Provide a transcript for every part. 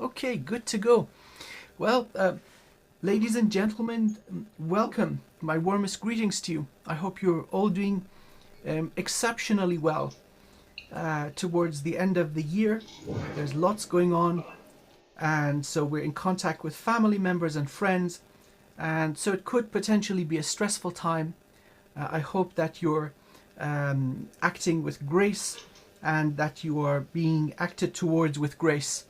Okay, good to go. Well, ladies and gentlemen, welcome. My warmest greetings to you. I hope you're all doing exceptionally well towards the end of the year. There's lots going on, and so we're in contact with family members and friends, and so it could potentially be a stressful time. I hope that you're acting with grace and that you are being acted towards with grace.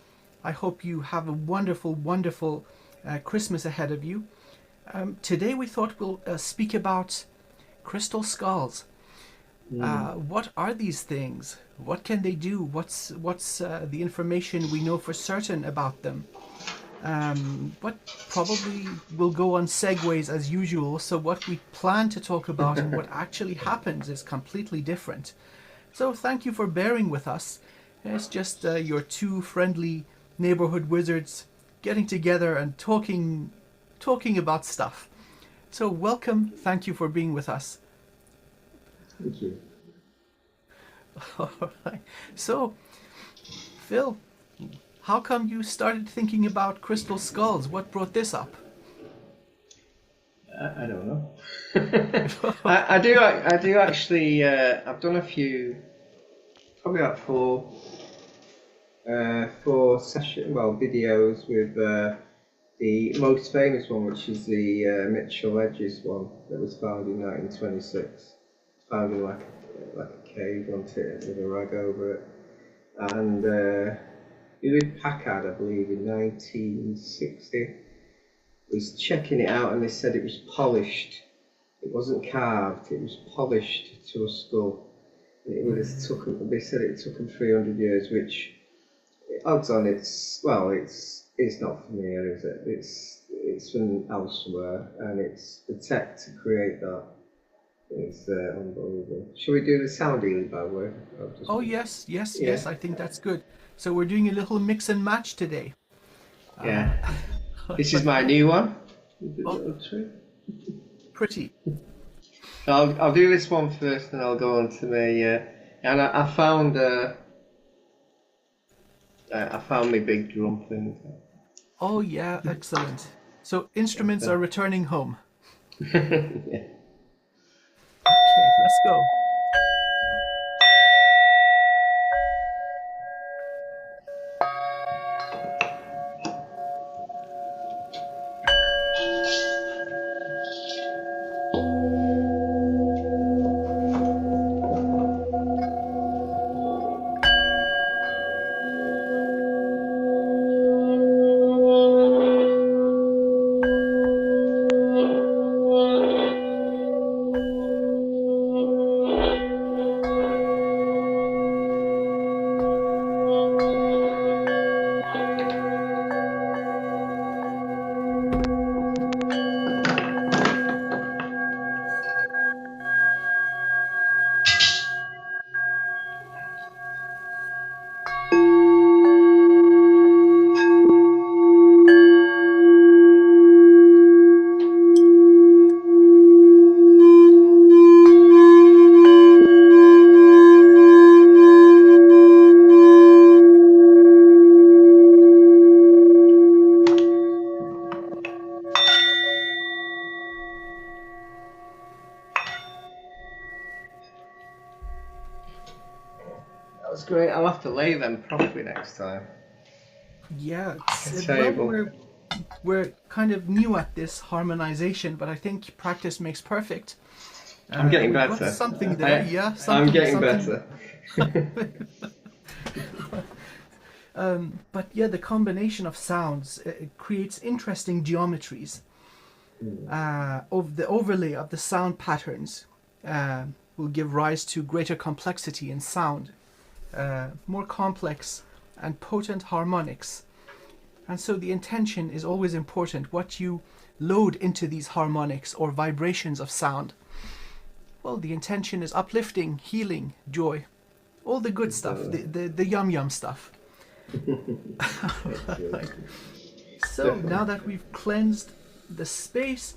I hope you have a wonderful, wonderful Christmas ahead of you. Today we thought we'll speak about crystal skulls. What are these things? What can they do? What's the information we know for certain about them? What probably will go on segues as usual, so what we plan to talk about and what actually happens is completely different. So thank you for bearing with us. It's just your two friendly neighborhood wizards getting together and talking about stuff. So welcome, thank you for being with us. Thank you. All right. So, Phil, how come you started thinking about crystal skulls? What brought this up? I don't know. I do actually. I've done a few, probably about four videos with the most famous one, which is the Mitchell Edges one that was found in 1926. Found in like a cave, wasn't it, with a rag over it, and Louis Packard, I believe, in 1960 was checking it out, and they said it was polished. It wasn't carved, it was polished to a skull. It would have took them, they said it took them 300 years, which, odds on, it's not from here, is it? It's from elsewhere, and it's the tech to create that. It's unbelievable. Shall we do the sound healing, by the way? Oh, yes, I think that's good. So we're doing a little mix and match today. Yeah. This is my new one. Oh, pretty. I'll do this one first, and I'll go on to the. And I found my big drum thing. Oh yeah, excellent. So instruments are returning home. Yeah. Okay, let's go. That's great. I'll have to lay them properly next time. Yeah, we're kind of new at this harmonization, but I think practice makes perfect. I'm getting better. Got something there, yeah. I'm getting better. But yeah, the combination of sounds creates interesting geometries. Of the overlay of the sound patterns will give rise to greater complexity in sound, more complex and potent harmonics. And so the intention is always important, what you load into these harmonics or vibrations of sound. Well, the intention is uplifting, healing, joy, all the good stuff, the yum stuff. Right. So now that we've cleansed the space,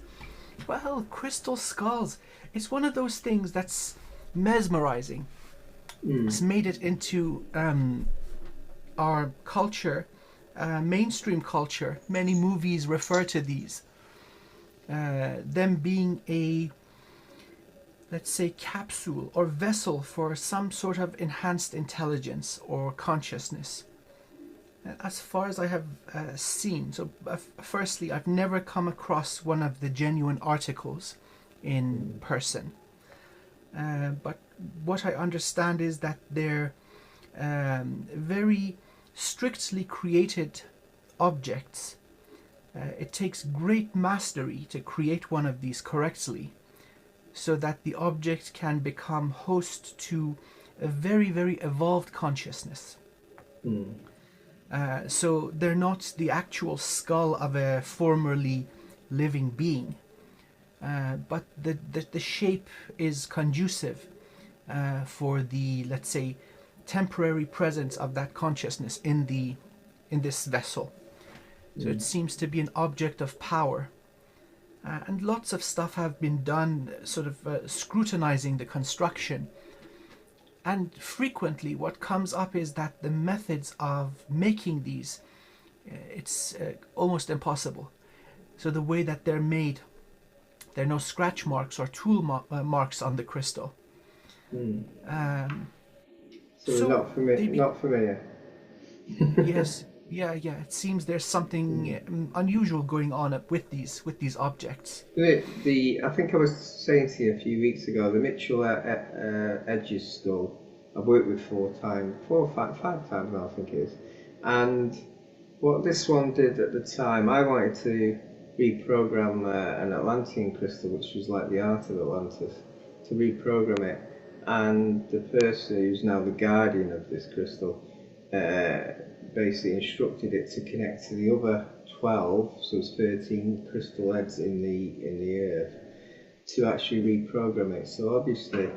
well, crystal skulls, it's one of those things that's mesmerizing. It's made it into our culture mainstream culture, many movies refer to these, them being a, let's say, capsule or vessel for some sort of enhanced intelligence or consciousness. As far as I have seen, so firstly, I've never come across one of the genuine articles in person. But what I understand is that they're very strictly created objects. It takes great mastery to create one of these correctly, so that the object can become host to a very, very evolved consciousness. So they're not the actual skull of a formerly living being, but the shape is conducive for the, let's say, temporary presence of that consciousness in this vessel. So it seems to be an object of power. And lots of stuff have been done sort of scrutinizing the construction. And frequently what comes up is that the methods of making these, it's almost impossible. So the way that they're made, there are no scratch marks or tool marks on the crystal. So not familiar. Yes, yeah. It seems there's something unusual going on with these objects. I think I was saying to you a few weeks ago, the Mitchell Edges skull, I've worked with 4 or 5 times now, I think it is. And what this one did at the time, I wanted to reprogram an Atlantean crystal, which was like the art of Atlantis, to reprogram it. And the person who's now the guardian of this crystal basically instructed it to connect to the other 12, so it's 13 crystal heads in the earth, to actually reprogram it. So obviously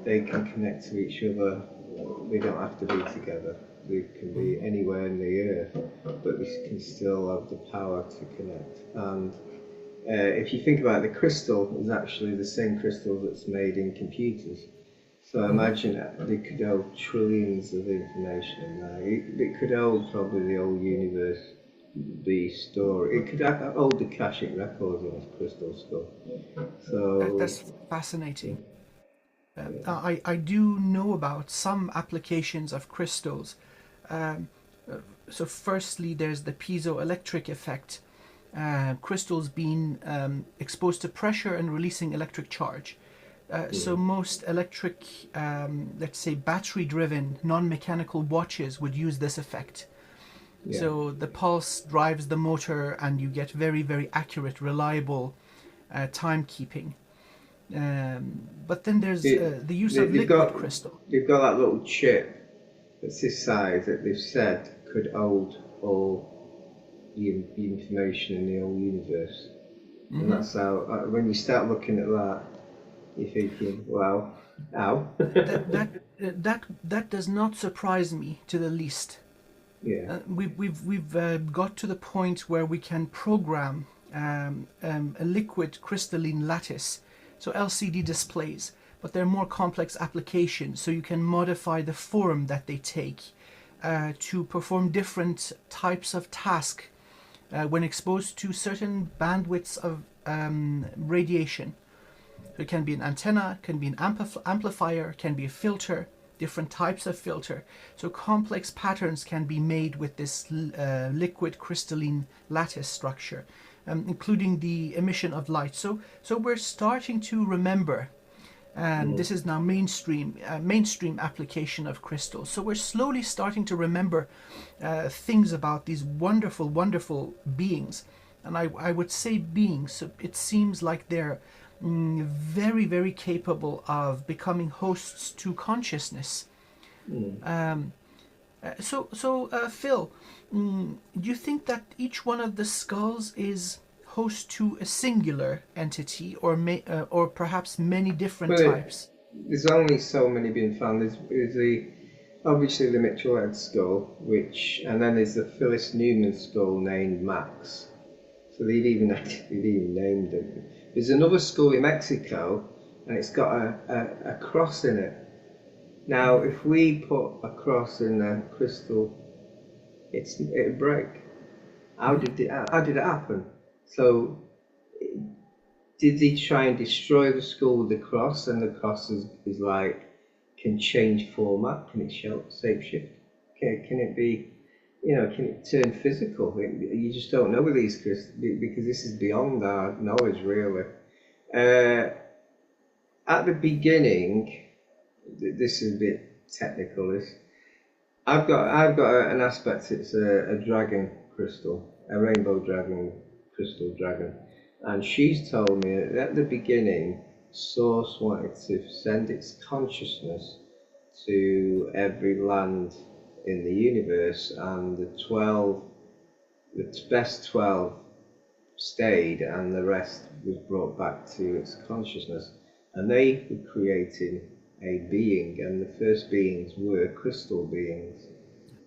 they can connect to each other. They don't have to be together. They can be anywhere in the earth, but they can still have the power to connect. And if you think about it, the crystal is actually the same crystal that's made in computers. So imagine they could hold trillions of information in there. It could hold probably the whole universe, the story. It could hold the Akashic records in a crystal skull. So That's fascinating. I do know about some applications of crystals. So firstly, there's the piezoelectric effect. Crystals being exposed to pressure and releasing electric charge. So most electric, let's say battery-driven, non-mechanical watches would use this effect. Yeah. So the pulse drives the motor and you get very, very accurate, reliable timekeeping. But then there's the use of liquid crystal. They've got that little chip that's this size that they've said could hold all the information in the whole universe. And that's how, when you start looking at that, you're thinking, wow, how? that does not surprise me to the least. Yeah. We've got to the point where we can program a liquid crystalline lattice, so LCD displays, but they're more complex applications. So you can modify the form that they take to perform different types of task when exposed to certain bandwidths of radiation. So it can be an antenna, can be an amplifier, can be a filter, different types of filter. So complex patterns can be made with this liquid crystalline lattice structure, including the emission of light. So we're starting to remember, and this is now mainstream application of crystals. So we're slowly starting to remember things about these wonderful, wonderful beings. And I would say beings, so it seems like they're very, very capable of becoming hosts to consciousness. So Phil, do you think that each one of the skulls is host to a singular entity, or perhaps many different types? There's only so many being found. There's obviously the Mitchell Head skull, and then there's the Phyllis Newman skull named Max. So they'd even named it. There's another skull in Mexico, and it's got a cross in it. Now, if we put a cross in a crystal, it'd break. how did it happen? So did he try and destroy the skull with the cross, and the cross is like can change format? Can it shapeshift? Can it be, can it turn physical? You just don't know with these crystals, because this is beyond our knowledge, really. At the beginning, this is a bit technical. I've got an aspect. It's a dragon crystal, a rainbow dragon crystal dragon, and she's told me that at the beginning, Source wanted to send its consciousness to every land in the universe, and the best 12 stayed, and the rest was brought back to its consciousness, and they were creating a being, and the first beings were crystal beings.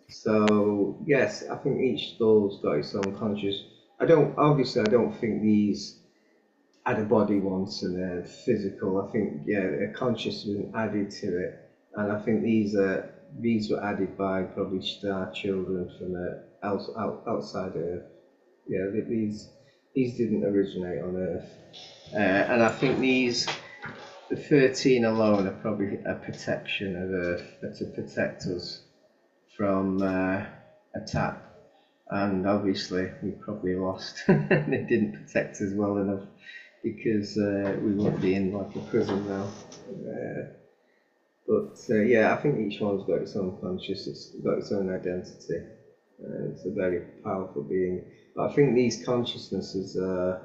So yes, I think each skull's got its own conscious. I don't think these had a body once and a physical. I think a consciousness added to it, and I think these were added by probably star children from outside Earth. Yeah, these didn't originate on Earth, and I think the 13 alone are probably a protection of Earth, to protect us from attack. And obviously we probably lost. They didn't protect us well enough, because we won't be in like a prison now. I think each one's got its own consciousness, it's got its own identity. It's a very powerful being. But I think these consciousnesses are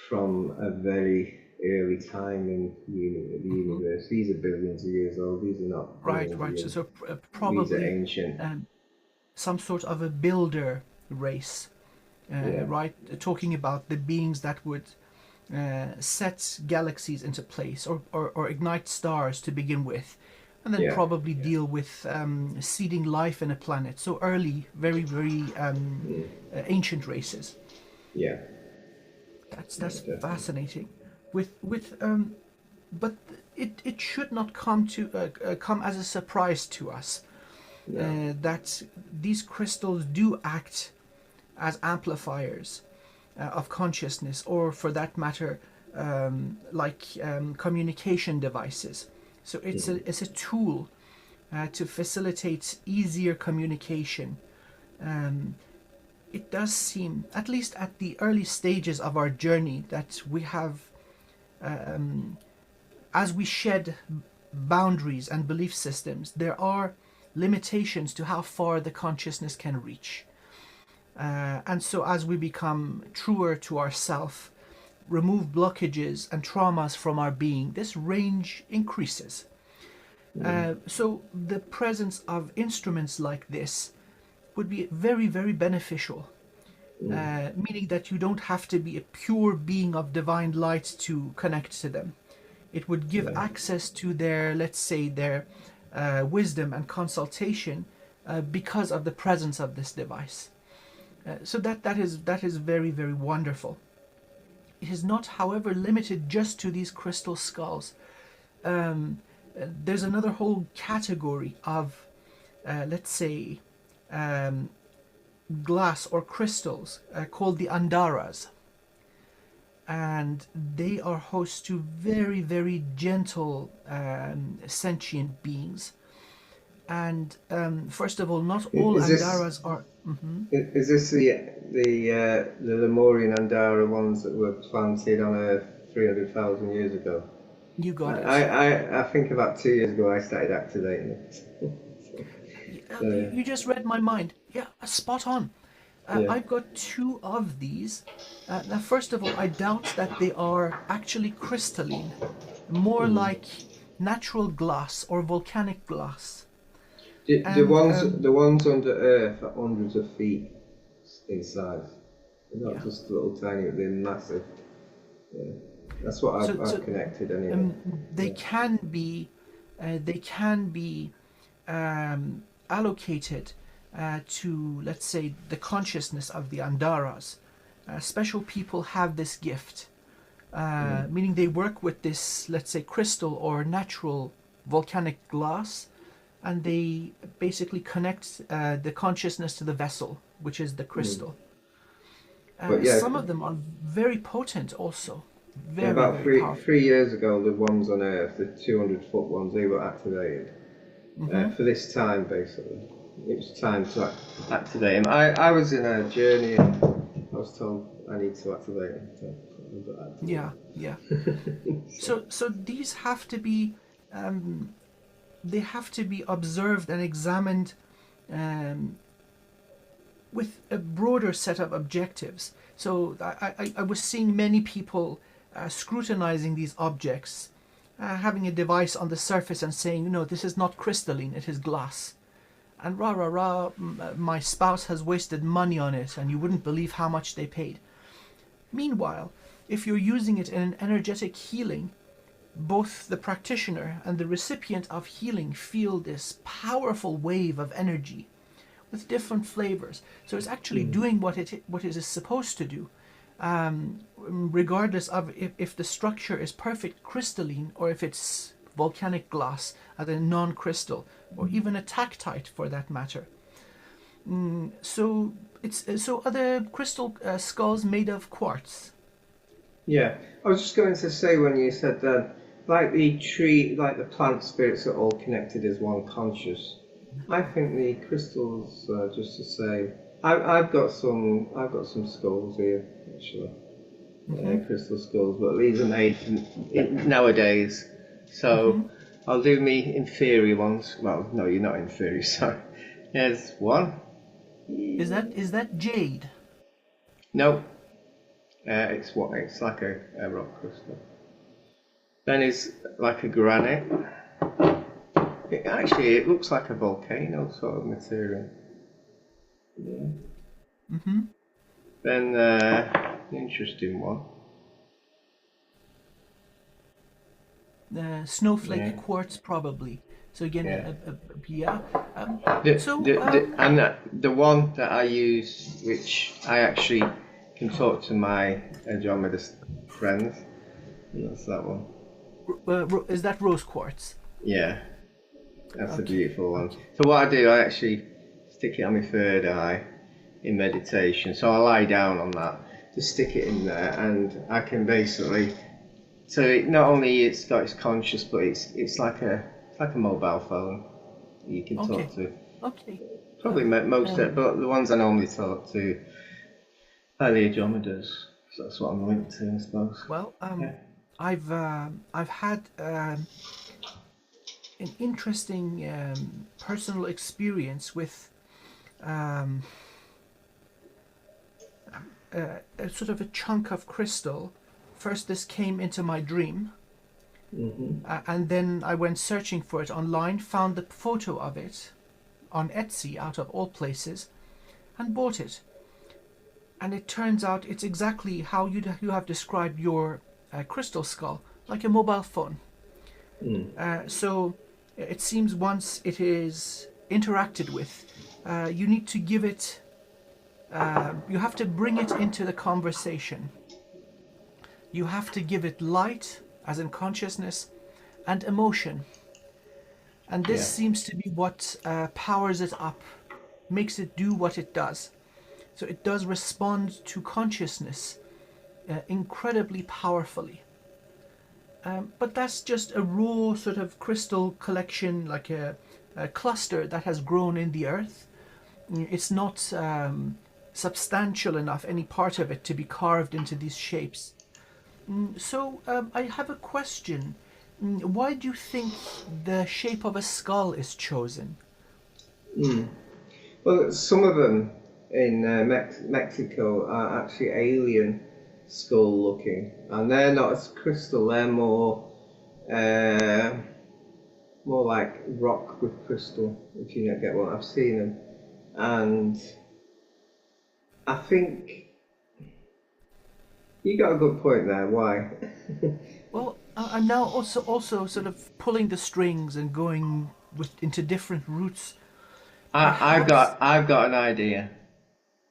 from a very early time in the universe. These are billions of years old. These are not Right. So probably these are ancient. Some sort of a builder race, right? Talking about the beings that would set galaxies into place, or ignite stars to begin with, and then probably deal with seeding life in a planet. So early, very, very ancient races. Yeah. That's fascinating. But it should not come as a surprise to us that these crystals do act as amplifiers of consciousness, or for that matter, communication devices. So it's a tool to facilitate easier communication. It does seem, at least at the early stages of our journey, that we have, as we shed boundaries and belief systems, there are limitations to how far the consciousness can reach. And so as we become truer to ourself, remove blockages and traumas from our being, this range increases. So the presence of instruments like this would be very, very beneficial, meaning that you don't have to be a pure being of divine light to connect to them. It would give access to their, let's say, their wisdom and consultation because of the presence of this device. So that is very, very wonderful. It is not, however, limited just to these crystal skulls. There's another whole category of, let's say, glass or crystals called the Andaras. And they are host to very, very gentle sentient beings. And first of all, not all Andaras are... Is this the Lemurian Andara ones that were planted on Earth 300,000 years ago? You got it. I think about 2 years ago I started activating it. You just read my mind. Yeah, spot on. I've got 2 of these. Now, first of all, I doubt that they are actually crystalline, more like natural glass or volcanic glass. The ones under Earth are hundreds of feet in size. They're not just little tiny, they're massive. Yeah. That's what I've connected anyway. They can be allocated to, let's say, the consciousness of the Andaras. Special people have this gift, meaning they work with this, let's say, crystal or natural volcanic glass, and they basically connect the consciousness to the vessel, which is the crystal. But yeah, Some of them are very potent also. yeah, Very, about very powerful. 3 years ago, the ones on Earth, the 200-foot ones, they were activated for this time, basically. It was time to activate them. I was in a journey and I was told I need to activate them. So I got Yeah, yeah. So these have to be, they have to be observed and examined um, with a broader set of objectives. So I was seeing many people scrutinizing these objects, having a device on the surface and saying, no, this is not crystalline, it is glass. And rah, rah, rah, my spouse has wasted money on it, and you wouldn't believe how much they paid. Meanwhile, if you're using it in an energetic healing, both the practitioner and the recipient of healing feel this powerful wave of energy with different flavors. So it's actually doing what it is supposed to do, regardless of if the structure is perfect crystalline or if it's volcanic glass as a non-crystal, or even a tactite for that matter. So are the crystal skulls made of quartz? Yeah, I was just going to say when you said that, like the tree, like the plant spirits are all connected as one conscious. I think the crystals, just to say, I've got some skulls here actually, crystal skulls, but these are made nowadays. So I'll do me inferior ones. Well, no, you're not inferior. Sorry. Here's one. Is that jade? No, it's like a rock crystal. Then it's like a granite. It looks like a volcano sort of material. Yeah. Then the interesting one. Snowflake quartz, probably. So again, Yeah. yeah. And the one that I use, which I actually can talk to my Andromeda friends, and that's that one. Is that rose quartz? Yeah, that's a Okay. beautiful one. So what I do, I actually stick it on my third eye in meditation. So I lie down on that, just stick it in there, and I can basically. So not only it's got its conscious, but it's like a mobile phone you can talk to. Okay. Probably most of it, but the ones I normally talk to are the Andromedas. So that's what I'm linked to, I suppose. Well, Yeah. I've had an interesting personal experience with a sort of a chunk of crystal. First, this came into my dream, and then I went searching for it online, found the photo of it on Etsy, out of all places, and bought it. And it turns out it's exactly how you have described your crystal skull, like a mobile phone. So it seems once it is interacted with, you need to give it, you have to bring it into the conversation. You have to give it light, as in consciousness, and emotion. And this seems to be what powers it up, makes it do what it does. So it does respond to consciousness incredibly powerfully. But that's just a raw sort of crystal collection, like a cluster that has grown in the earth. It's not substantial enough, any part of it, to be carved into these shapes. So I have a question. Why do you think the shape of a skull is chosen? Well, some of them in Mexico are actually alien skull looking, and they're not as crystal. They're more like rock with crystal. If you don't get what I've seen them, and I think you got a good point there. Why? Well, I'm now also sort of pulling the strings and going into different routes. I've got an idea.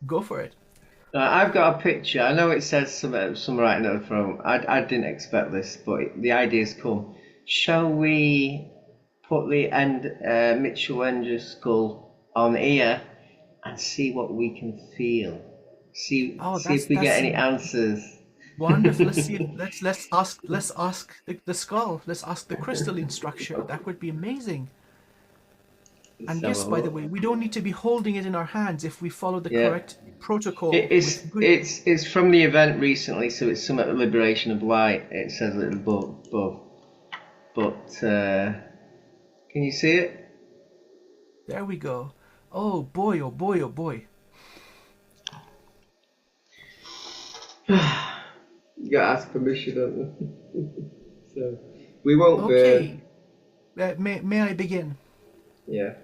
Go for it. I've got a picture. I know it says some writing at the front. I didn't expect this, but the idea's come. Shall we put the Mitchell Enger skull on here and see what we can feel? See Oh, see if we get that's any answers. wonderful. Let's see. Let's ask the skull. Let's ask the crystalline structure. That would be amazing. Let's And have yes, a by the look. way, we don't need to be holding it in our hands if we follow the Yeah. correct protocol It's with good. it's from the event recently, so it's some liberation of light. It says a little above, but can you see it? There we go. Oh boy, oh boy, oh boy. You gotta ask permission, don't you? So we won't burn. Okay, may I begin? Yeah.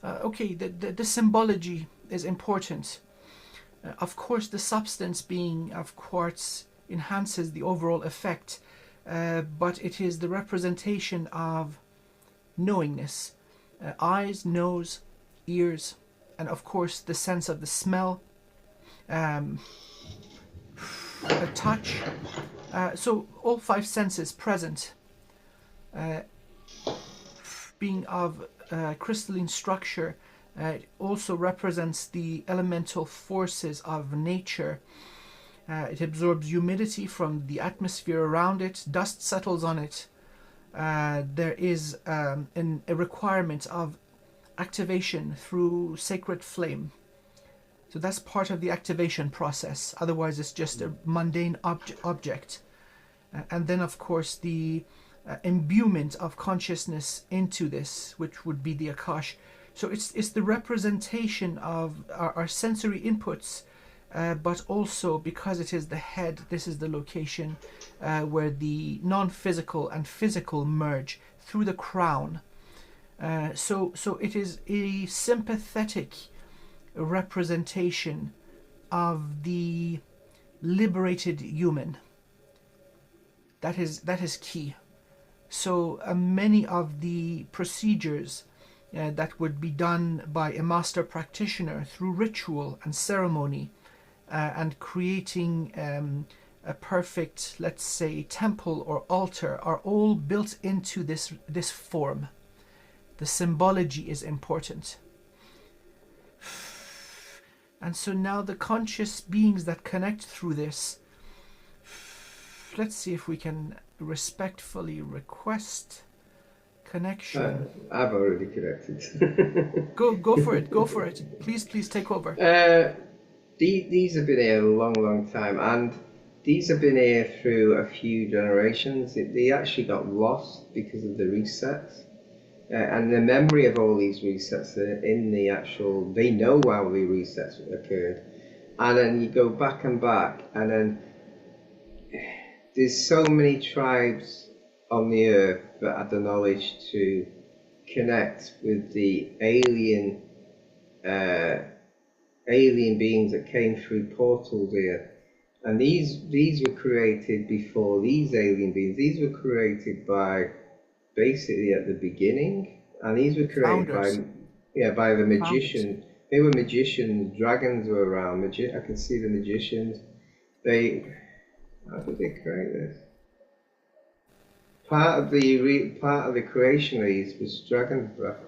Okay, the symbology is important. Of course, the substance being of quartz enhances the overall effect, but it is the representation of knowingness, eyes, nose, ears, and of course the sense of the smell, um, a touch. So all five senses present, uh, being of crystalline structure. It also represents the elemental forces of nature. It absorbs humidity from the atmosphere around it, dust settles on it. There is a requirement of activation through sacred flame. So that's part of the activation process. Otherwise, it's just a mundane object. And then, of course, the imbuement of consciousness into this, which would be the Akash. So it's the representation of our sensory inputs, but also because it is the head, this is the location where the non-physical and physical merge through the crown. So it is a sympathetic representation of the liberated human. That is key. So many of the procedures that would be done by a master practitioner through ritual and ceremony, and creating a perfect, let's say, temple or altar, are all built into this form. The symbology is important. And so now the conscious beings that connect through this, let's see if we can respectfully request connection. I've already connected. Go for it. Go for it. Please take over. These have been here a long time, and these have been here through a few generations. They actually got lost because of the resets. And the memory of all these resets are in the actual, they know how the resets occurred. And then you go back, and then there's so many tribes on the earth that had the knowledge to connect with the alien beings that came through portals here. And these were created before these alien beings. These were created by basically at the beginning, and these were created Founders. by the Founders. magician. They were magicians. Dragons were around. I can see the magicians. How did they create this? Part of the creation of these was dragon breath.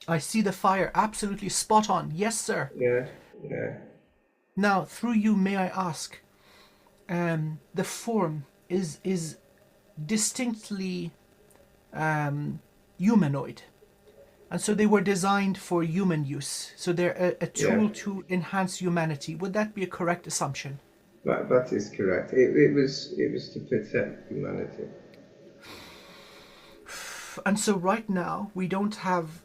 I see the fire. Absolutely spot on. Yes, sir. Yeah. Now, through you, may I ask, the form is distinctly humanoid, and so they were designed for human use. So they're a tool to enhance humanity. Would that be a correct assumption? That is correct. It was to protect humanity. And so right now we don't have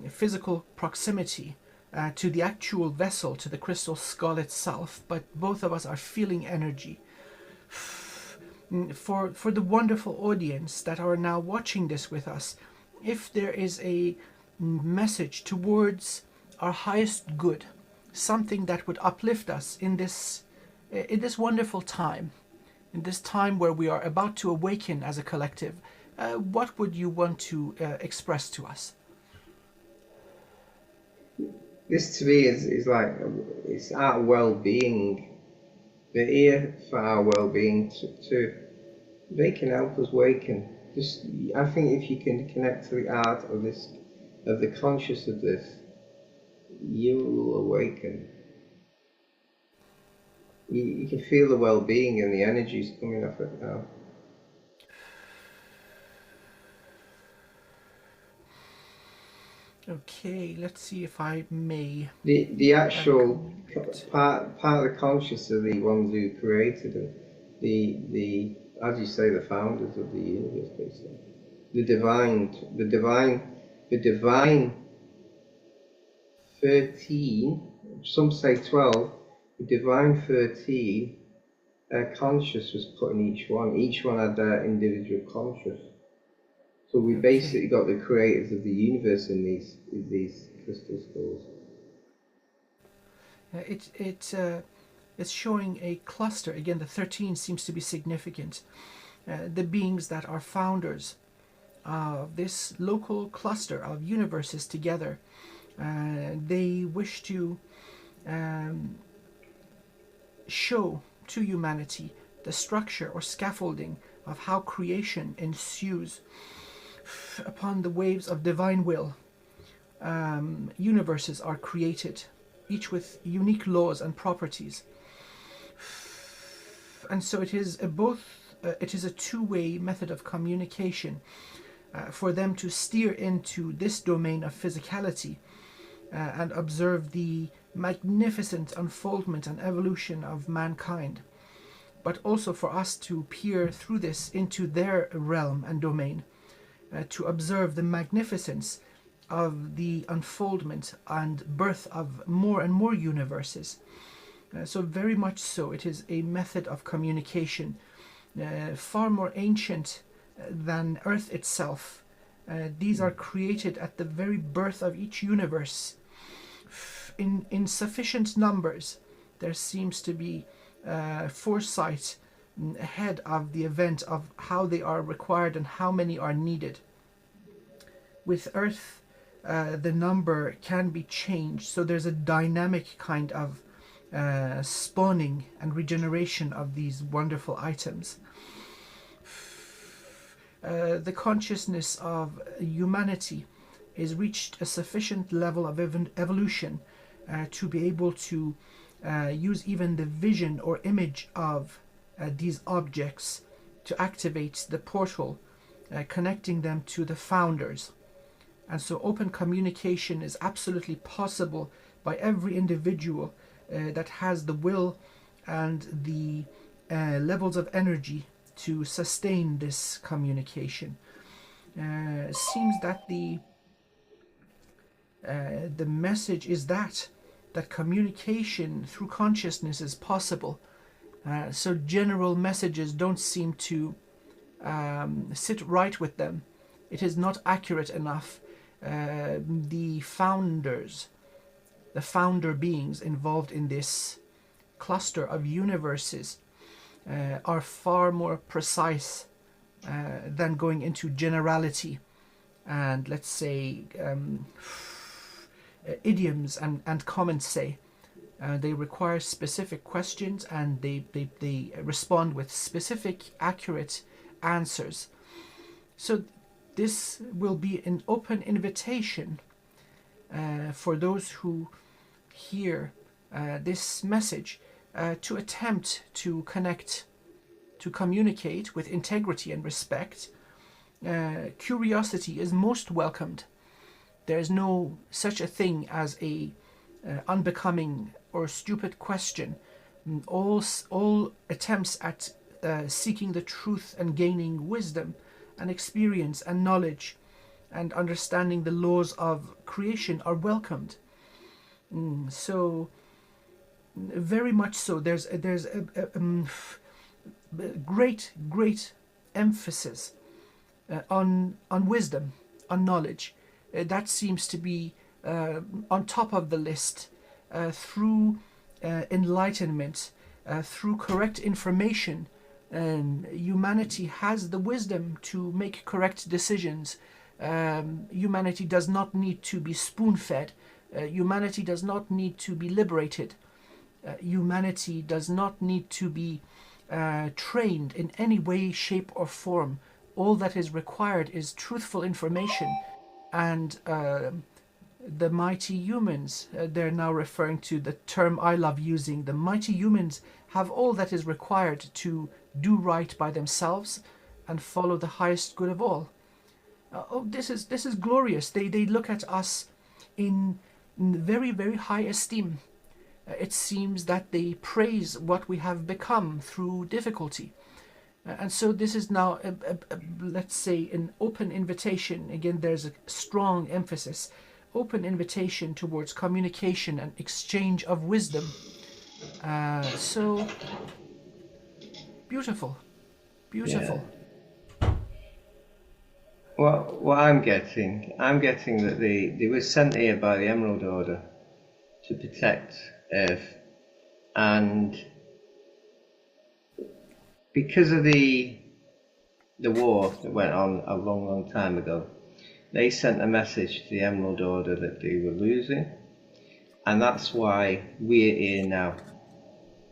physical proximity to the actual vessel, to the crystal skull itself, but both of us are feeling energy. For the wonderful audience that are now watching this with us, if there is a message towards our highest good, something that would uplift us in this wonderful time, in this time where we are about to awaken as a collective, what would you want to express to us? This to me is like, it's our well-being. They're here for our well-being. They can help us awaken. I think if you can connect to the art of this of the conscious of this, you will awaken. You can feel the well-being and the energies coming off it now. Okay, let's see if I may. The actual part of the conscious are the ones who created them. The as you say, the founders of the universe, basically. The divine 13, some say 12, the divine 13 conscious was put in each one. Each one had their individual conscious. So we basically got the creators of the universe in these crystal skulls. It's showing a cluster. Again, the 13 seems to be significant. The beings that are founders of this local cluster of universes together. They wish to show to humanity the structure or scaffolding of how creation ensues upon the waves of divine will. Universes are created, each with unique laws and properties. And so it is a two-way method of communication for them to steer into this domain of physicality and observe the magnificent unfoldment and evolution of mankind, but also for us to peer through this into their realm and domain, to observe the magnificence of the unfoldment and birth of more and more universes. So very much so, it is a method of communication far more ancient than Earth itself. These are created at the very birth of each universe. In sufficient numbers, there seems to be foresight ahead of the event of how they are required and how many are needed. With Earth, the number can be changed, so there's a dynamic kind of spawning and regeneration of these wonderful items. The consciousness of humanity is reached a sufficient level of evolution to be able to use even the vision or image of these objects to activate the portal, connecting them to the founders. And so open communication is absolutely possible by every individual that has the will and the levels of energy to sustain this communication. Seems that the message is that communication through consciousness is possible. So general messages don't seem to sit right with them. It is not accurate enough. The founder beings involved in this cluster of universes are far more precise than going into generality and, let's say, idioms and comments. They require specific questions, and they respond with specific, accurate answers. So this will be an open invitation for those who hear this message to attempt to connect, to communicate with integrity and respect. Curiosity is most welcomed. There is no such a thing as a unbecoming or stupid question. All attempts at seeking the truth and gaining wisdom and experience and knowledge and understanding the laws of creation are welcomed. So very much so. There's a great emphasis on wisdom, on knowledge. That seems to be on top of the list. Through enlightenment, through correct information, humanity has the wisdom to make correct decisions. Humanity does not need to be spoon-fed. Humanity does not need to be liberated. Humanity does not need to be trained in any way, shape, or form. All that is required is truthful information and the mighty humans, they're now referring to the term I love using. The mighty humans have all that is required to do right by themselves and follow the highest good of all. This is glorious. They look at us in very, very high esteem. It seems that they praise what we have become through difficulty. And so this is now, let's say, an open invitation. Again, there's a strong emphasis. Open invitation towards communication and exchange of wisdom. So beautiful. Beautiful. Yeah. Well, what I'm getting that they were sent here by the Emerald Order to protect Earth, and because of the war that went on a long, long time ago, they sent a message to the Emerald Order that they were losing, and that's why we're here now.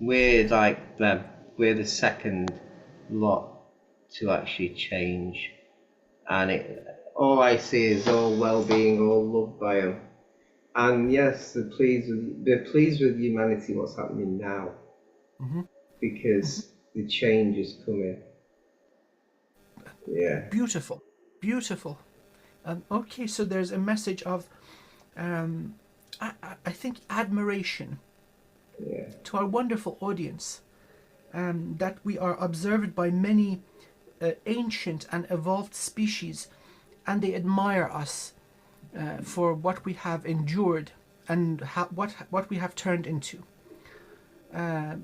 We're like them. We're the second lot to actually change, and all I see is all well-being, all loved by them. And yes, they're pleased with humanity, what's happening now, because the change is coming. Yeah. Beautiful. Beautiful. Okay, so there's a message of, I think, admiration to our wonderful audience, that we are observed by many ancient and evolved species, and they admire us for what we have endured and what we have turned into.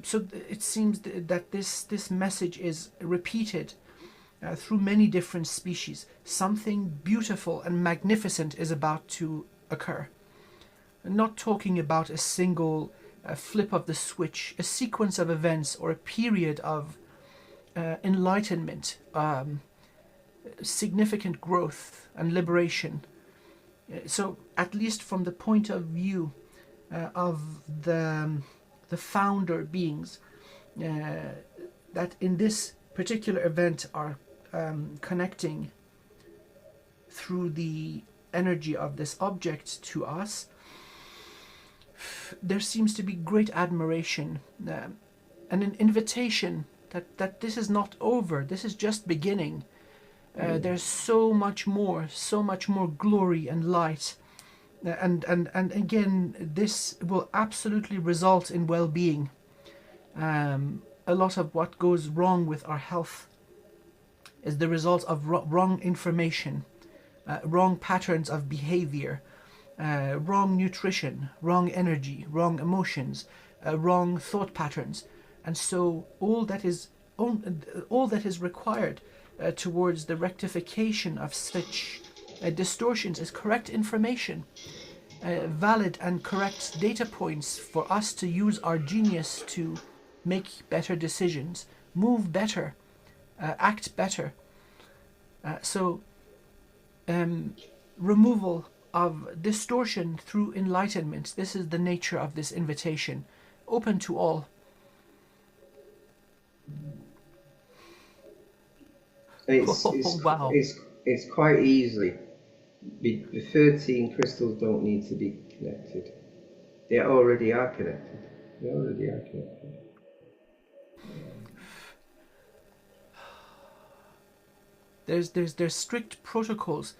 So it seems that this message is repeated through many different species. Something beautiful and magnificent is about to occur. Not talking about a single flip of the switch, a sequence of events, or a period of enlightenment, significant growth and liberation. So, at least from the point of view of the founder beings, that in this particular event are connecting through the energy of this object to us, there seems to be great admiration and an invitation that this is not over, this is just beginning. There's so much more glory and light, and again, this will absolutely result in well-being. A lot of what goes wrong with our health is the result of wrong information, wrong patterns of behavior, wrong nutrition, wrong energy, wrong emotions, wrong thought patterns. And so all that is required towards the rectification of such distortions is correct information, valid and correct data points for us to use our genius to make better decisions, move better, act better. So removal of distortion through enlightenment, this is the nature of this invitation, open to all. Wow. It's quite easy. The 13 crystals don't need to be connected. They already are connected. There's strict protocols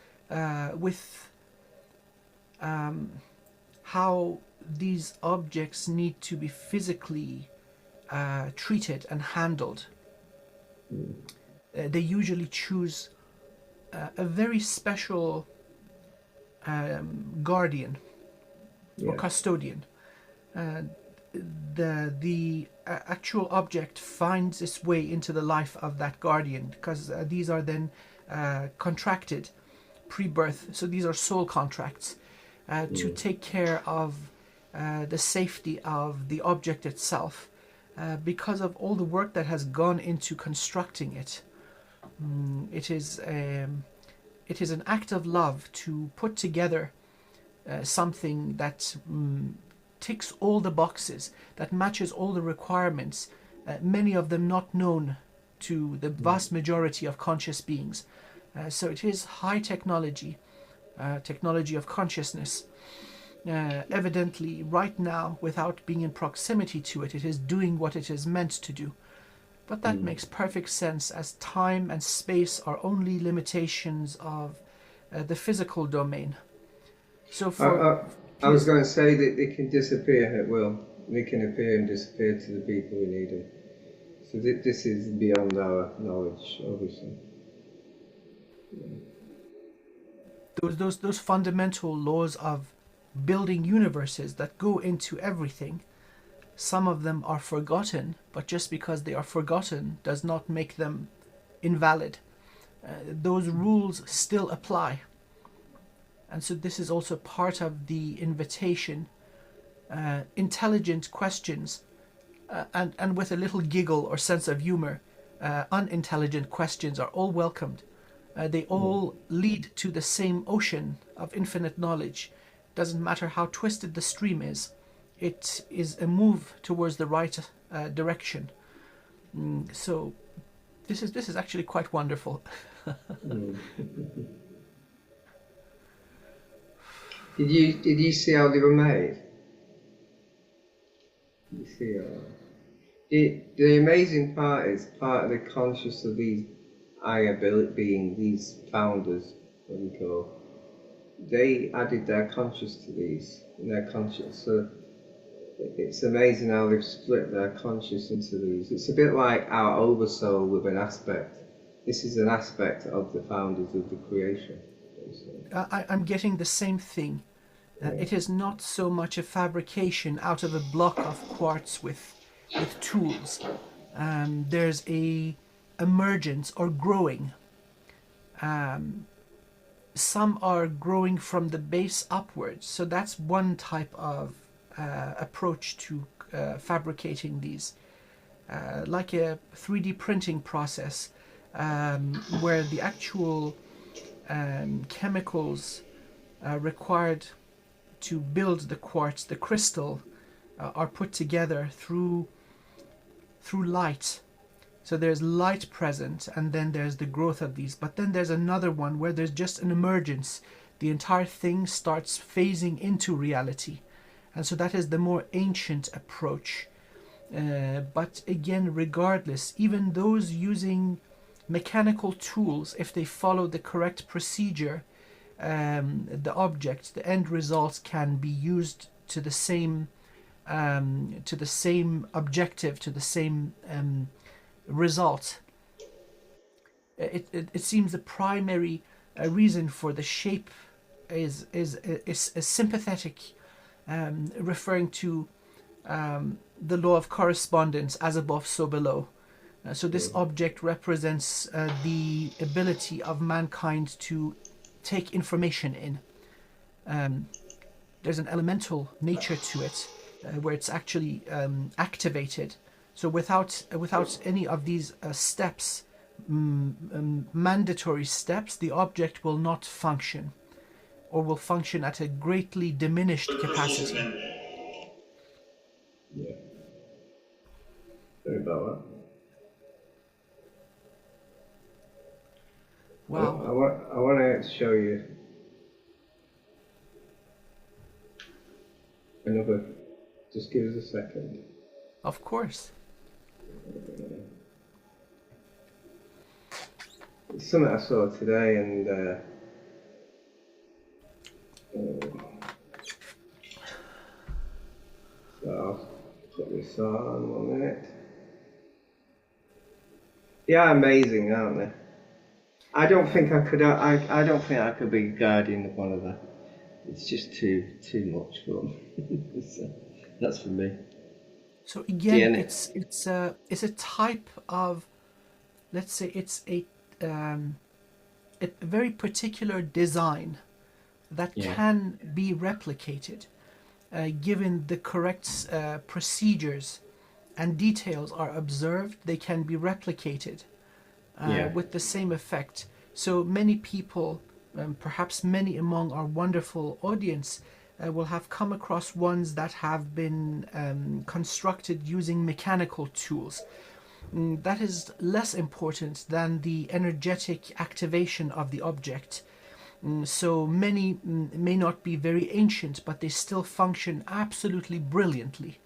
with how these objects need to be physically treated and handled. They usually choose a very special guardian or custodian. The actual object finds its way into the life of that guardian, because these are then contracted pre-birth. So these are soul contracts to take care of the safety of the object itself, because of all the work that has gone into constructing it. It is an act of love to put together something that ticks all the boxes, that matches all the requirements, many of them not known to the vast majority of conscious beings. So it is high technology, technology of consciousness. Evidently, right now, without being in proximity to it, it is doing what it is meant to do. But that makes perfect sense, as time and space are only limitations of the physical domain. So I was going to say that they can disappear at will. They can appear and disappear to the people who need them. So this is beyond our knowledge, obviously. those fundamental laws of building universes that go into everything, some of them are forgotten, but just because they are forgotten does not make them invalid. Those rules still apply. And so this is also part of the invitation. Intelligent questions, and with a little giggle or sense of humor, unintelligent questions are all welcomed. They all lead to the same ocean of infinite knowledge. Doesn't matter how twisted the stream is, it is a move towards the right direction. So this is actually quite wonderful. Did you see how they were made? You see the amazing part is part of the conscious of these higher being, these founders, what we call, they added their conscious to these, and their conscious. So it's amazing how they've split their conscious into these. It's a bit like our oversoul with an aspect. This is an aspect of the founders of the creation. I'm getting the same thing. It is not so much a fabrication out of a block of quartz with tools. There's a emergence or growing. Some are growing from the base upwards, so that's one type of approach to fabricating these, like a 3D printing process, where the actual chemicals required to build the quartz, the crystal, are put together through light. So there's light present, and then there's the growth of these. But then there's another one where there's just an emergence. The entire thing starts phasing into reality. And so that is the more ancient approach. But again, regardless, even those using mechanical tools, if they follow the correct procedure, the object, the end results can be used to the same objective, to the same result. It seems the primary reason for the shape is sympathetic, referring to the law of correspondence, as above, so below. So this object represents the ability of mankind to take information in. There's an elemental nature to it, where it's actually activated. So without any of these steps, mandatory steps, the object will not function, or will function at a greatly diminished capacity. Yeah. Sorry about that. Wow. I want to show you another. Just give us a second. Of course. It's something I saw today, and so I'll put this on 1 minute. They are amazing, aren't they? I don't think I could. I don't think I could be a guardian of one of them. It's just too much fun. So, that's for me. So again, it's a type of, let's say, it's a very particular design that can be replicated, given the correct procedures and details are observed. They can be replicated with the same effect. So many people, perhaps many among our wonderful audience, will have come across ones that have been constructed using mechanical tools. That is less important than the energetic activation of the object. So many may not be very ancient, but they still function absolutely brilliantly.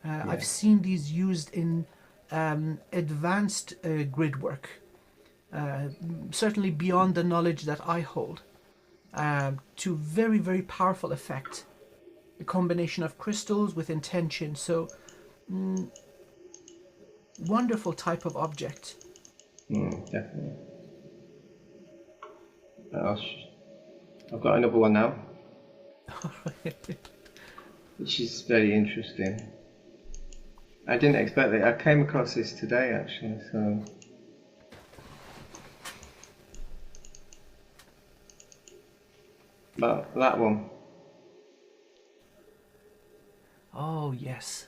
I've seen these used in advanced grid work, certainly beyond the knowledge that I hold, to very, very powerful effect. A combination of crystals with intention. So, wonderful type of object. Definitely. I've got another one now, which is very interesting. I didn't expect it. I came across this today, actually. So, that one. Oh yes.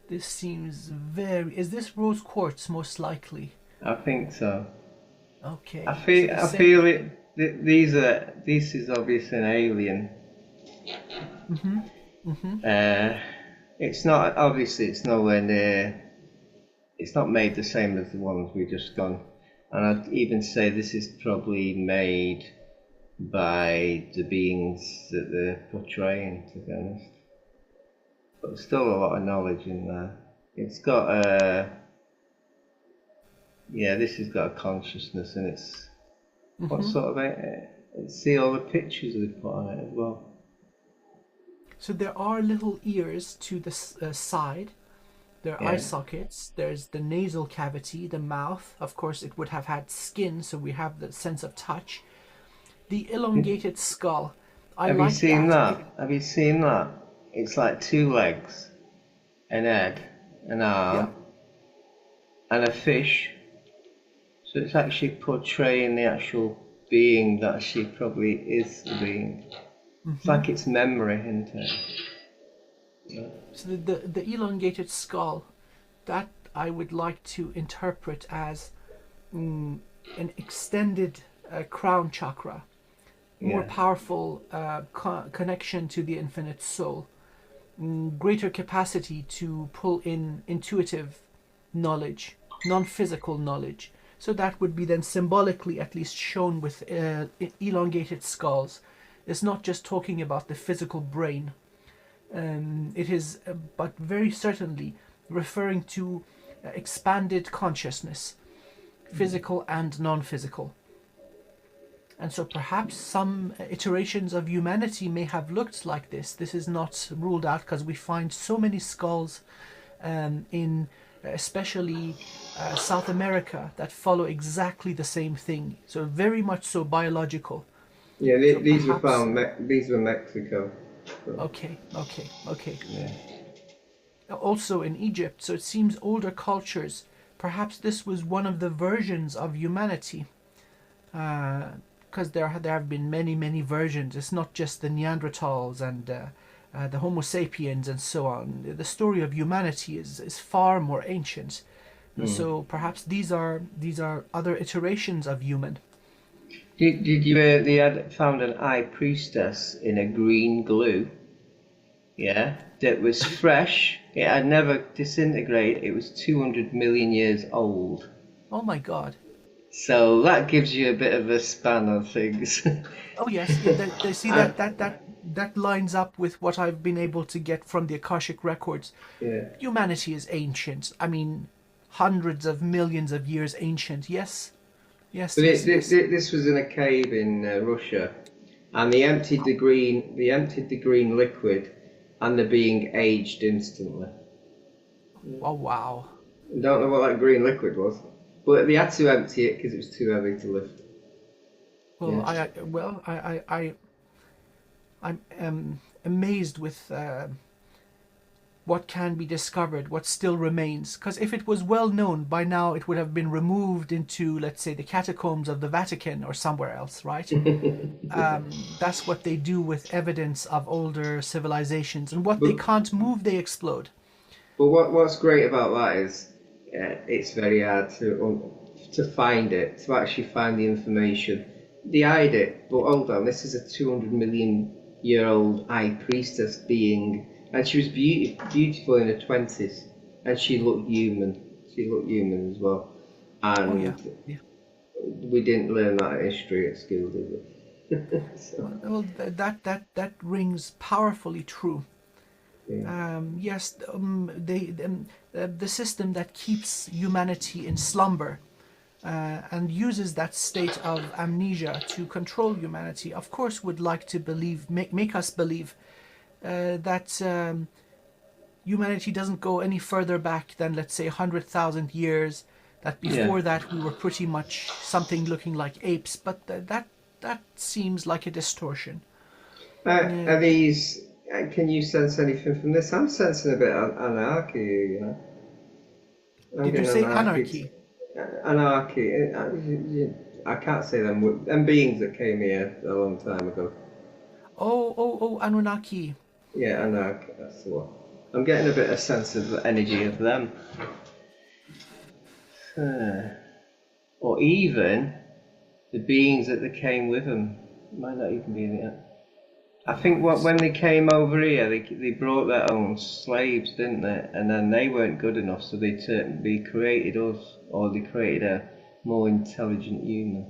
This seems very. Is this rose quartz most likely? I think so. Okay. I feel it. This is obviously an alien. It's not, obviously it's nowhere near, it's not made the same as the ones we just gone. And I'd even say this is probably made by the beings that they're portraying, to be honest. But there's still a lot of knowledge in there. It's got this has got a consciousness, and it's, what sort of, see all the pictures they put on it as well. So there are little ears to the side. There are eye sockets. There's the nasal cavity, the mouth. Of course, it would have had skin, so we have the sense of touch. The elongated skull. Have you seen that? Have you seen that? It's like 2 legs, an head, an arm, and a fish. So it's actually portraying the actual being that she probably is the being. It's like its memory, isn't it? Yeah. So the elongated skull, that I would like to interpret as an extended crown chakra, more powerful connection to the infinite soul, greater capacity to pull in intuitive knowledge, non-physical knowledge. So that would be then symbolically at least shown with elongated skulls. It's not just talking about the physical brain. It is, but very certainly referring to expanded consciousness, physical and non-physical. And so perhaps some iterations of humanity may have looked like this. This is not ruled out because we find so many skulls in especially South America that follow exactly the same thing. So very much so biological. Yeah, these were found. These were Mexico. So. Okay. Yeah. Also in Egypt, so it seems older cultures. Perhaps this was one of the versions of humanity, because there have been many versions. It's not just the Neanderthals and the Homo sapiens and so on. The story of humanity is far more ancient. So perhaps these are other iterations of human. Did you? They had found an high priestess in a green glue. Yeah, that was fresh. It had never disintegrated. It was 200 million years old. Oh my God! So that gives you a bit of a span of things. Oh yes, yeah, they see that lines up with what I've been able to get from the Akashic records. Yeah. Humanity is ancient. I mean, hundreds of millions of years ancient. Yes. Yes, but yes. This was in a cave in Russia, and they emptied the green liquid, and the being aged instantly. Oh wow! I don't know what that green liquid was, but they had to empty it because it was too heavy to lift. Well, I'm amazed with what can be discovered, what still remains. Because if it was well known by now, it would have been removed into, let's say, the catacombs of the Vatican or somewhere else, right? That's what they do with evidence of older civilizations, and what they can't move, they explode. But what's great about that is it's very hard to find it, to actually find the information. They hide it, but hold on, this is a 200 million year old high priestess being. And she was beautiful in her 20s, and she looked human. She looked human as well. And we didn't learn that in history at school, did we? So, Well, that rings powerfully true. yeah. Yes, the system that keeps humanity in slumber and uses that state of amnesia to control humanity, of course, would like to believe, make us believe that humanity doesn't go any further back than, let's say, 100,000 years. That Yeah. before that we were pretty much something looking like apes, but that seems like a distortion. Are Yeah. these? Can you sense anything from this? I'm sensing a bit of anarchy here, you know. I'm Did you getting say anarchy. anarchy? Anarchy. I can't say them. Them beings that came here a long time ago. Oh, Anunnaki. Yeah, anarchy. That's the one. I'm getting a bit of sense of the energy of them. Or even the beings that they came with them. Might not even be in it. I think when they came over here, they brought their own slaves, didn't they? And then they weren't good enough, so they created us, or they created a more intelligent human.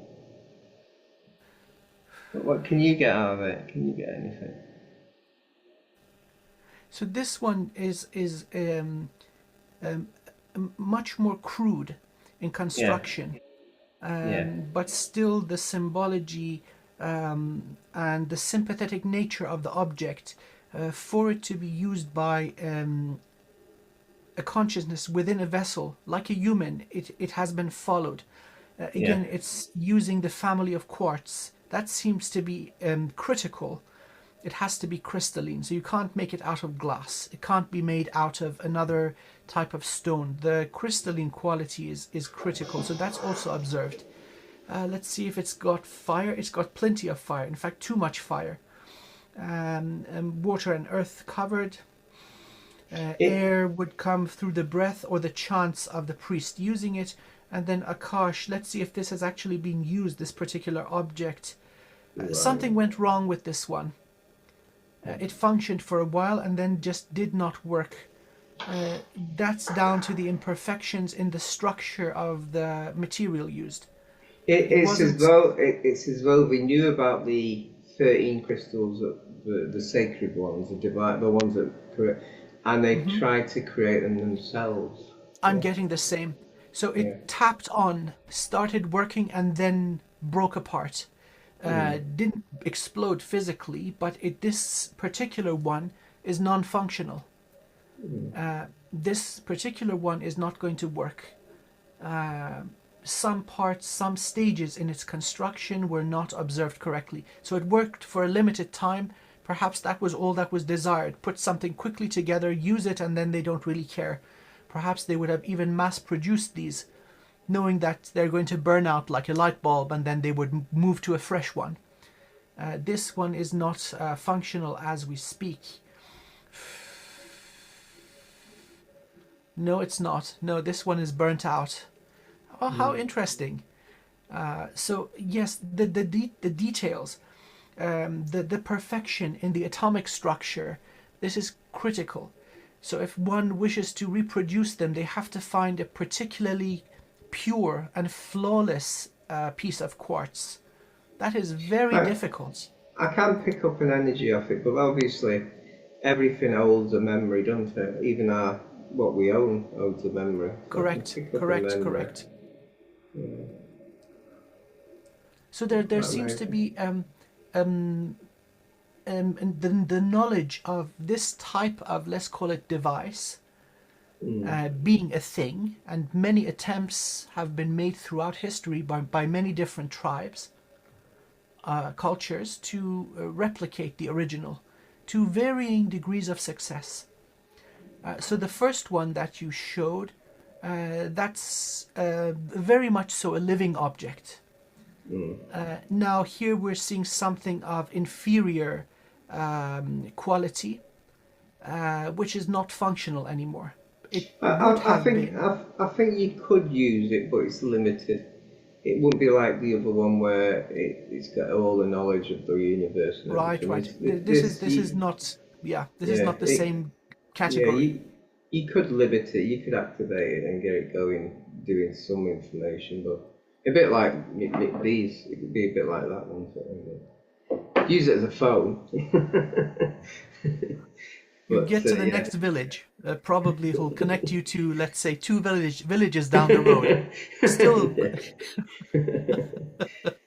But what can you get out of it? Can you get anything? So this one is um, much more crude in Yeah, construction, yeah, but still the symbology and the sympathetic nature of the object for it to be used by a consciousness within a vessel, like a human, it has been followed. yeah. Again, it's using the family of quartz. That seems to be critical. It has to be crystalline, so you can't make it out of glass. It can't be made out of another type of stone. The crystalline quality is critical, so that's also observed. Let's see if it's got fire. It's got plenty of fire. In fact, too much fire. Water and earth covered. It, Air would come through the breath or the chants of the priest using it. And then Akash. Let's see if this has actually been used, this particular object. right. Something went wrong with this one. It functioned for a while and then just did not work. That's down to the imperfections in the structure of the material used. It wasn't. It's as though they knew about the 13 crystals, the sacred ones, the divine, the ones that correct, and they Mhm. tried to create them themselves. I'm Yeah, getting the same. So yeah. it tapped on, started working, and then broke apart. Mm. Didn't explode physically, but this particular one is non-functional. This particular one is not going to work. Uh, some parts, some stages in its construction were not observed correctly. So it worked for a limited time. Perhaps that was all that was desired. Put something quickly together, use it, and then they don't really care. Perhaps they would have even mass produced these, knowing that they're going to burn out like a light bulb and then they would move to a fresh one. This one is not functional as we speak. No, it's not. No, this one is burnt out. Oh, how interesting. So yes, the details, the perfection in the atomic structure, this is critical. So if one wishes to reproduce them, they have to find a particularly pure and flawless piece of quartz. That is very I, difficult. I can pick up an energy off it, but obviously everything holds a memory, doesn't it? Even what we own holds a memory, so I can Correct, pick up a correct, memory. correct. Yeah, So there quite seems to amazing. be um, and the knowledge of this type of, let's call it, device Mm. being a thing, and many attempts have been made throughout history by many different tribes, cultures, to replicate the original to varying degrees of success. So the first one that you showed, that's very much so a living object. Mm. Now here we're seeing something of inferior quality, which is not functional anymore. It would have been. I think you could use it, but it's limited. It wouldn't be like the other one where it's got all the knowledge of the universe and Right, everything. right. This This is not. Yeah, this is yeah, not the same yeah, category. you could limit it, you could activate it and get it going, doing some information, but A bit like these. It could be a bit like that one. Use it as a phone. You But, get to the yeah. next village. Probably it'll connect you to, let's say, two villages down the road. Still,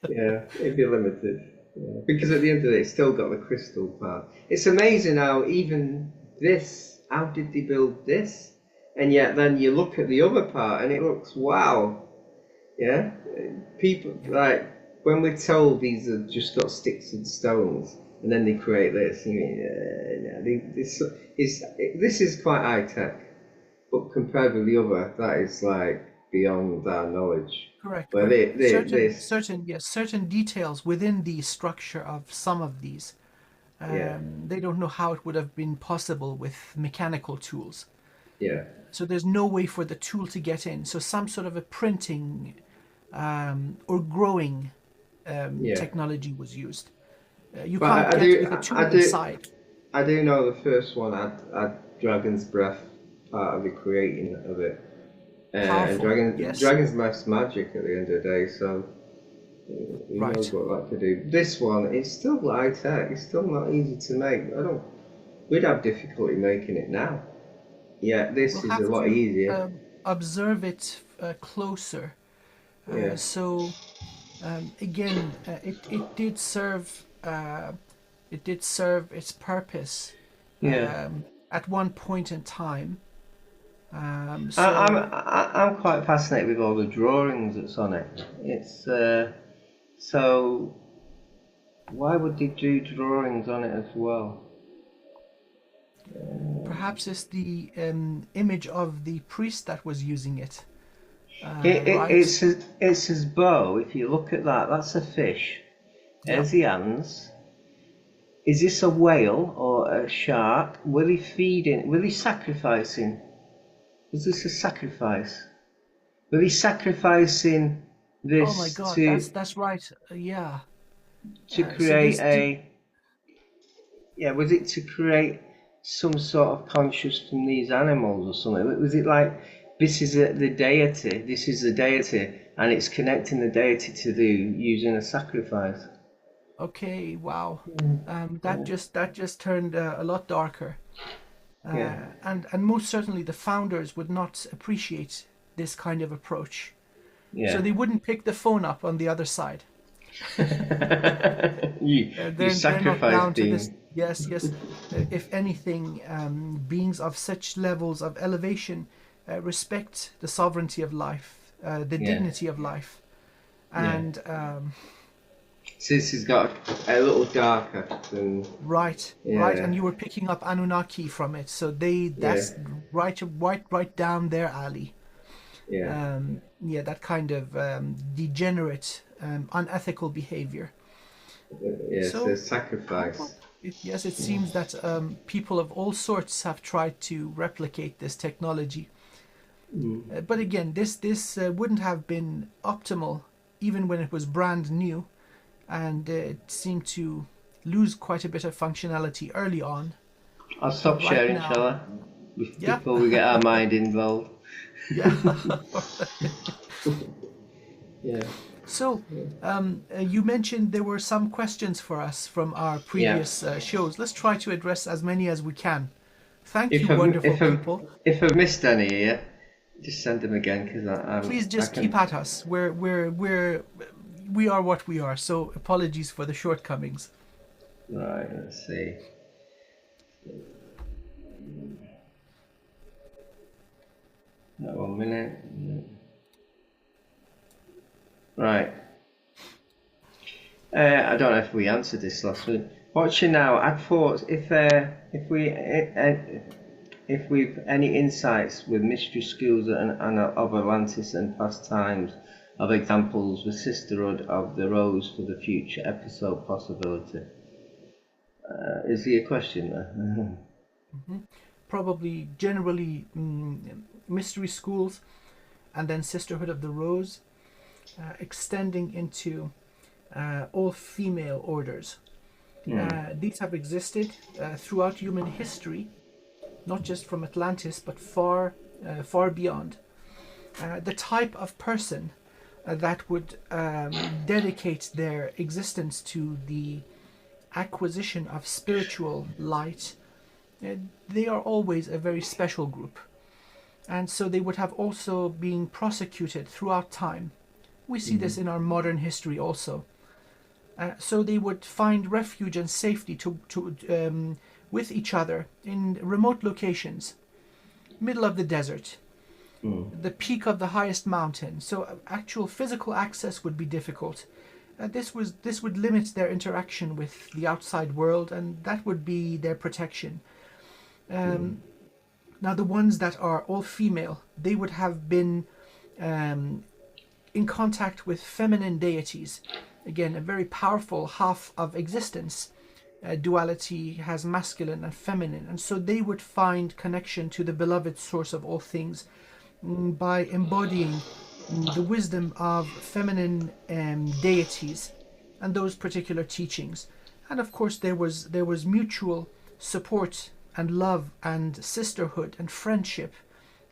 Yeah, it'd be limited. Yeah. Because at the end of the day, it's still got the crystal part. It's amazing how even this, how did they build this? And yet then you look at the other part and it looks, wow. Yeah? People, like, when we're told these have just got sticks and stones, and then they create this, you mean, this is quite high tech. But compared with the other, that is like beyond our knowledge. correct, Where correct. this, Certain details within the structure of some of these. yeah, They don't know how it would have been possible with mechanical tools. yeah. So there's no way for the tool to get in. So some sort of a printing or growing Yeah. technology was used. You But can't I get do, with a tool I do, inside. I do know the first one had dragon's breath part of the creating of it, and Powerful, yes. dragon's breath's magic at the end of the day. So who knows Right. what that could do. This one is still high tech. It's still not easy to make. We'd have difficulty making it now. Yeah, this We'll is a have lot to easier. observe it closer. Yeah, So again, it did serve its purpose yeah. at one point in time. I'm quite fascinated with all the drawings that's on it. It's so why would they do drawings on it as well? Perhaps it's the image of the priest that was using it, right? It's his bow. If you look at that, that's a fish. Yeah. There's the hands. Is this a whale or a shark? Will he feeding? Will he sacrificing? Was this a sacrifice? Will he sacrificing Oh my this God, that's right. Yeah. to So create a? Yeah, was it to create some sort of conscious from these animals or something? Was it like this is the deity, this is the deity, and it's connecting the deity to the using a sacrifice? Okay, wow. That just turned a lot darker. Yeah, And most certainly the founders would not appreciate this kind of approach. So yeah. they wouldn't pick the phone up on the other side. You They're not sacrifice down to this. being. Yes, yes. If anything, beings of such levels of elevation respect the sovereignty of life, the Yeah, dignity of life, yeah. and So this has got a little darker than. right, right. And Yeah, you were picking up Anunnaki from it, so yeah, that's right down their alley. yeah. Yeah, that kind of degenerate, unethical behavior. Yeah, so So, sacrifice. yes, it seems that people of all sorts have tried to replicate this technology. But again, this wouldn't have been optimal even when it was brand new, and it seemed to lose quite a bit of functionality early on. I'll stop Right sharing, now, shall I? yeah, Before we get our mind involved. yeah. Yeah, So, you mentioned there were some questions for us from our yeah. previous shows. Let's try to address as many as we can. Thank If you, I've wonderful people. if I've missed any here, just send them again because Please I just keep can. at us. We are what we are. So apologies for the shortcomings. Right, let's see. That 1 minute. Right. I don't know if we answered this last week. Watching now, I'd thought if we've any insights with mystery schools and of Atlantis and past times of examples with sisterhood of the rose for the future episode possibility. Is there a question there? Probably generally mystery schools, and then Sisterhood of the Rose, extending into all female orders. These have existed throughout human history, not just from Atlantis, but far beyond. The type of person that would dedicate their existence to the acquisition of spiritual light, they are always a very special group. And so they would have also been prosecuted throughout time. We see this in our modern history also. So they would find refuge and safety with each other in remote locations, middle of the desert, the peak of the highest mountain. So actual physical access would be difficult. This would limit their interaction with the outside world, and that would be their protection. Now the ones that are all female, they would have been in contact with feminine deities. Again, a very powerful half of existence. Duality has masculine and feminine, and so they would find connection to the beloved source of all things by embodying the wisdom of feminine deities and those particular teachings. And of course there was mutual support and love and sisterhood and friendship.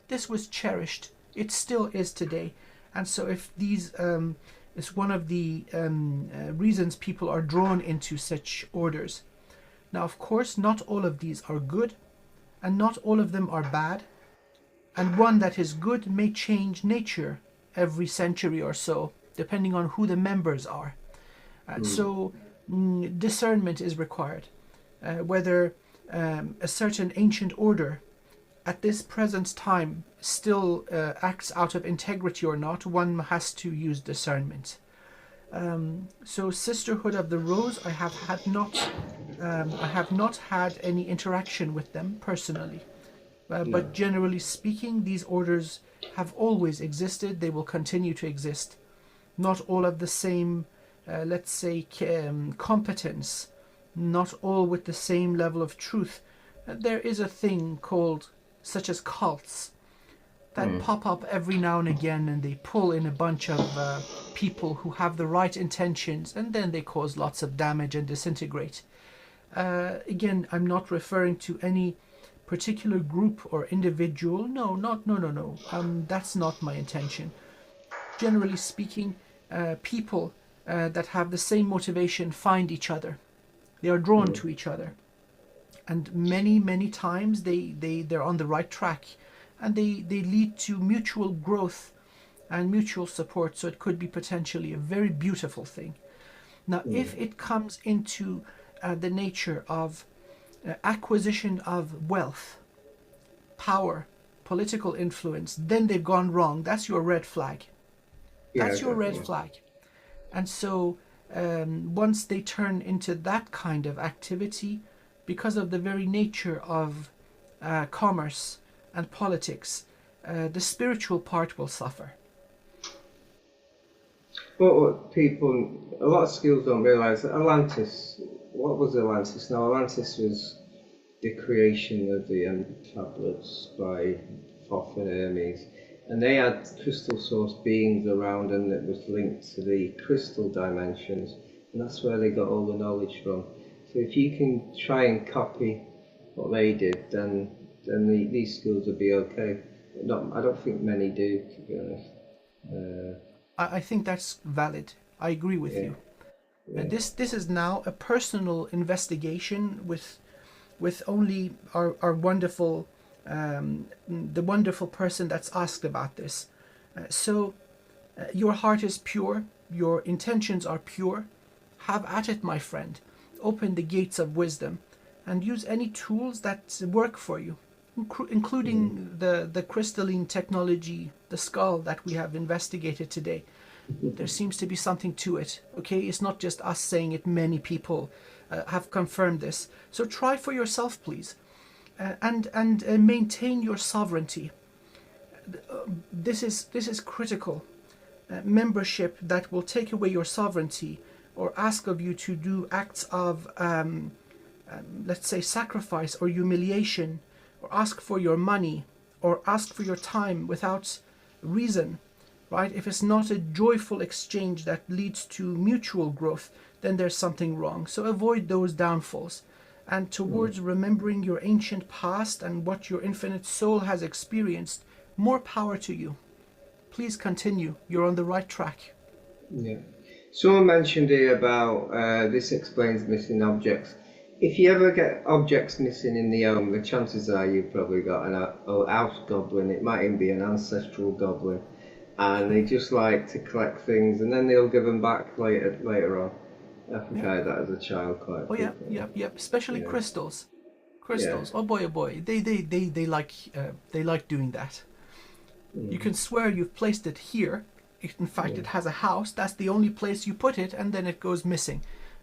This was cherished. It still is today. And so if these is one of the reasons people are drawn into such orders. Now, of course, not all of these are good, and not all of them are bad. And one that is good may change nature every century or so, depending on who the members are. So discernment is required. Whether a certain ancient order at this present time still acts out of integrity or not, one has to use discernment. So Sisterhood of the Rose, I have not had any interaction with them personally, but generally speaking, these orders have always existed. They will continue to exist. Not all of the same, let's say, competence, not all with the same level of truth. There is a thing called, such as cults, that pop up every now and again, and they pull in a bunch of people who have the right intentions, and then they cause lots of damage and disintegrate. Again, I'm not referring to any particular group or individual. No. That's not my intention. Generally speaking, people that have the same motivation find each other. They are drawn to each other, and many times they're on the right track, and they lead to mutual growth and mutual support. So it could be potentially a very beautiful thing. Now, if it comes into the nature of acquisition of wealth, power, political influence, then they've gone wrong. That's your red flag. That's your red flag. And so once they turn into that kind of activity, because of the very nature of commerce and politics, the spiritual part will suffer. But a lot of schools don't realise that Atlantis, what was Atlantis? Now, Atlantis was the creation of the tablets by Thoth and Hermes, and they had crystal source beings around, and it was linked to the crystal dimensions, and that's where they got all the knowledge from. So if you can try and copy what they did, then these schools will be okay. I don't think many do, to be honest. I think that's valid. I agree with you. This is now a personal investigation with only our wonderful the wonderful person that's asked about this. So your heart is pure, your intentions are pure. Have at it, my friend. Open the gates of wisdom and use any tools that work for you, including the crystalline technology, the skull that we have investigated today. There seems to be something to it. Okay, it's not just us saying it. Many people have confirmed this. So try for yourself, please, and maintain your sovereignty. This is critical. Membership that will take away your sovereignty or ask of you to do acts of, let's say, sacrifice or humiliation, or ask for your money, or ask for your time without reason, right? If it's not a joyful exchange that leads to mutual growth, then there's something wrong. So avoid those downfalls. And towards remembering your ancient past and what your infinite soul has experienced, more power to you. please continue. You're on the right track. Yeah. Someone mentioned here about this explains missing objects. If you ever get objects missing in the home, the chances are you've probably got an house goblin. It might even be an ancestral goblin, and they just like to collect things, and then they'll give them back later on. I think I had that as a child quite Oh yeah, frequently. especially Yeah. crystals. Yeah. Oh boy, they like doing that. You can swear you've placed it here. In fact, it has a house. That's the only place you put it, and then it goes missing.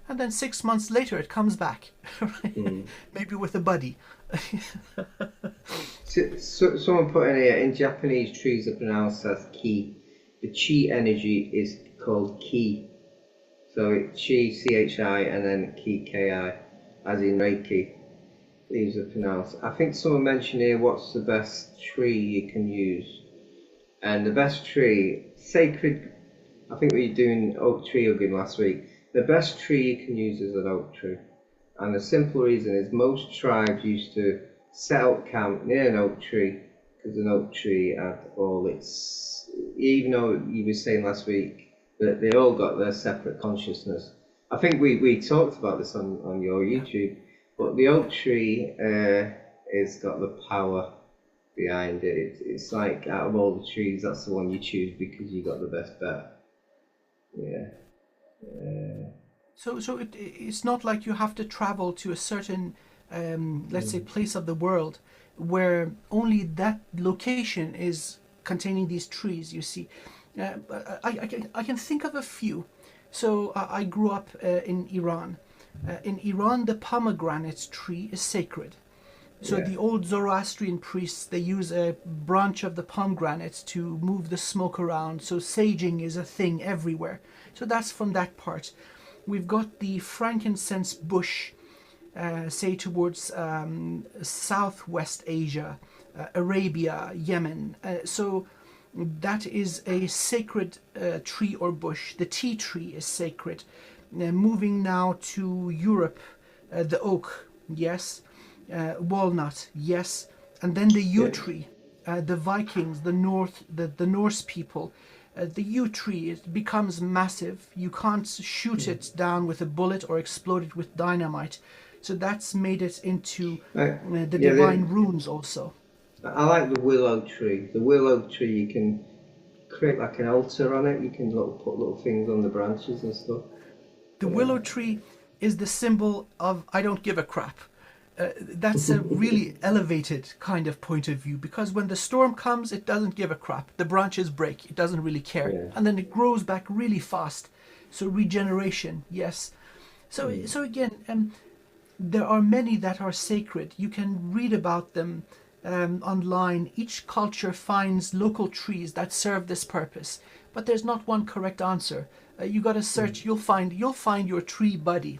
And then 6 months later, it comes back. Maybe with a buddy. So, someone put in here, in Japanese, trees are pronounced as ki. The chi energy is called ki. So chi, chi, and then ki, ki, as in Reiki. These are pronounced. I think someone mentioned here, what's the best tree you can use? And the best tree, sacred, I think we were doing oak tree hugging last week. The best tree you can use is an oak tree. And the simple reason is most tribes used to set up camp near an oak tree because an oak tree had all its, even though you were saying last week that they all got their separate consciousness. I think we talked about this on your YouTube, but the oak tree has got the power behind it. It's like out of all the trees, that's the one you choose because you got the best bet. Yeah. So it's not like you have to travel to a certain, let's say, place of the world where only that location is containing these trees. You see, I can think of a few. So I grew up in Iran. In Iran, the pomegranate tree is sacred. So the old Zoroastrian priests, they use a branch of the pomegranate to move the smoke around. So saging is a thing everywhere. So that's from that part. We've got the frankincense bush, say towards Southwest Asia, Arabia, Yemen. So that is a sacred tree or bush. The tea tree is sacred. Moving now to Europe, the oak, yes. Walnut, yes. And then the yew tree, the Vikings, the Norse people. The yew tree, it becomes massive. You can't shoot it down with a bullet or explode it with dynamite. So that's made it into the divine runes also. I like the willow tree. The willow tree, you can create like an altar on it. You can put little things on the branches and stuff. The willow tree is the symbol of I don't give a crap. That's a really elevated kind of point of view, because when the storm comes, it doesn't give a crap. The branches break, it doesn't really care, and then it grows back really fast. So regeneration, yes. So again, there are many that are sacred. You can read about them online. Each culture finds local trees that serve this purpose, but there's not one correct answer. You got to search. You'll find your tree buddy.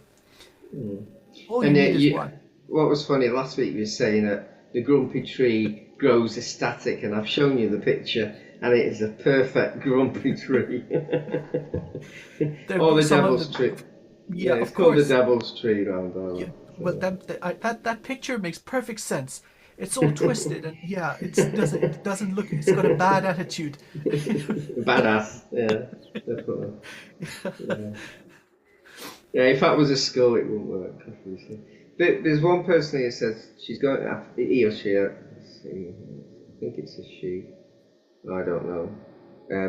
All you need is one. What was funny last week, you were saying that the grumpy tree grows ecstatic, and I've shown you the picture, and it is a perfect grumpy tree. Or the devil's tree. Yeah, it's of called course. the devil's tree around there. Yeah, well, that picture makes perfect sense. It's all twisted, and it doesn't look. It's got a bad attitude. Badass, yeah, definitely. Yeah, if that was a skull, it wouldn't work, obviously. There's one person here who says she's going, he or she, I think it's a she, I don't know,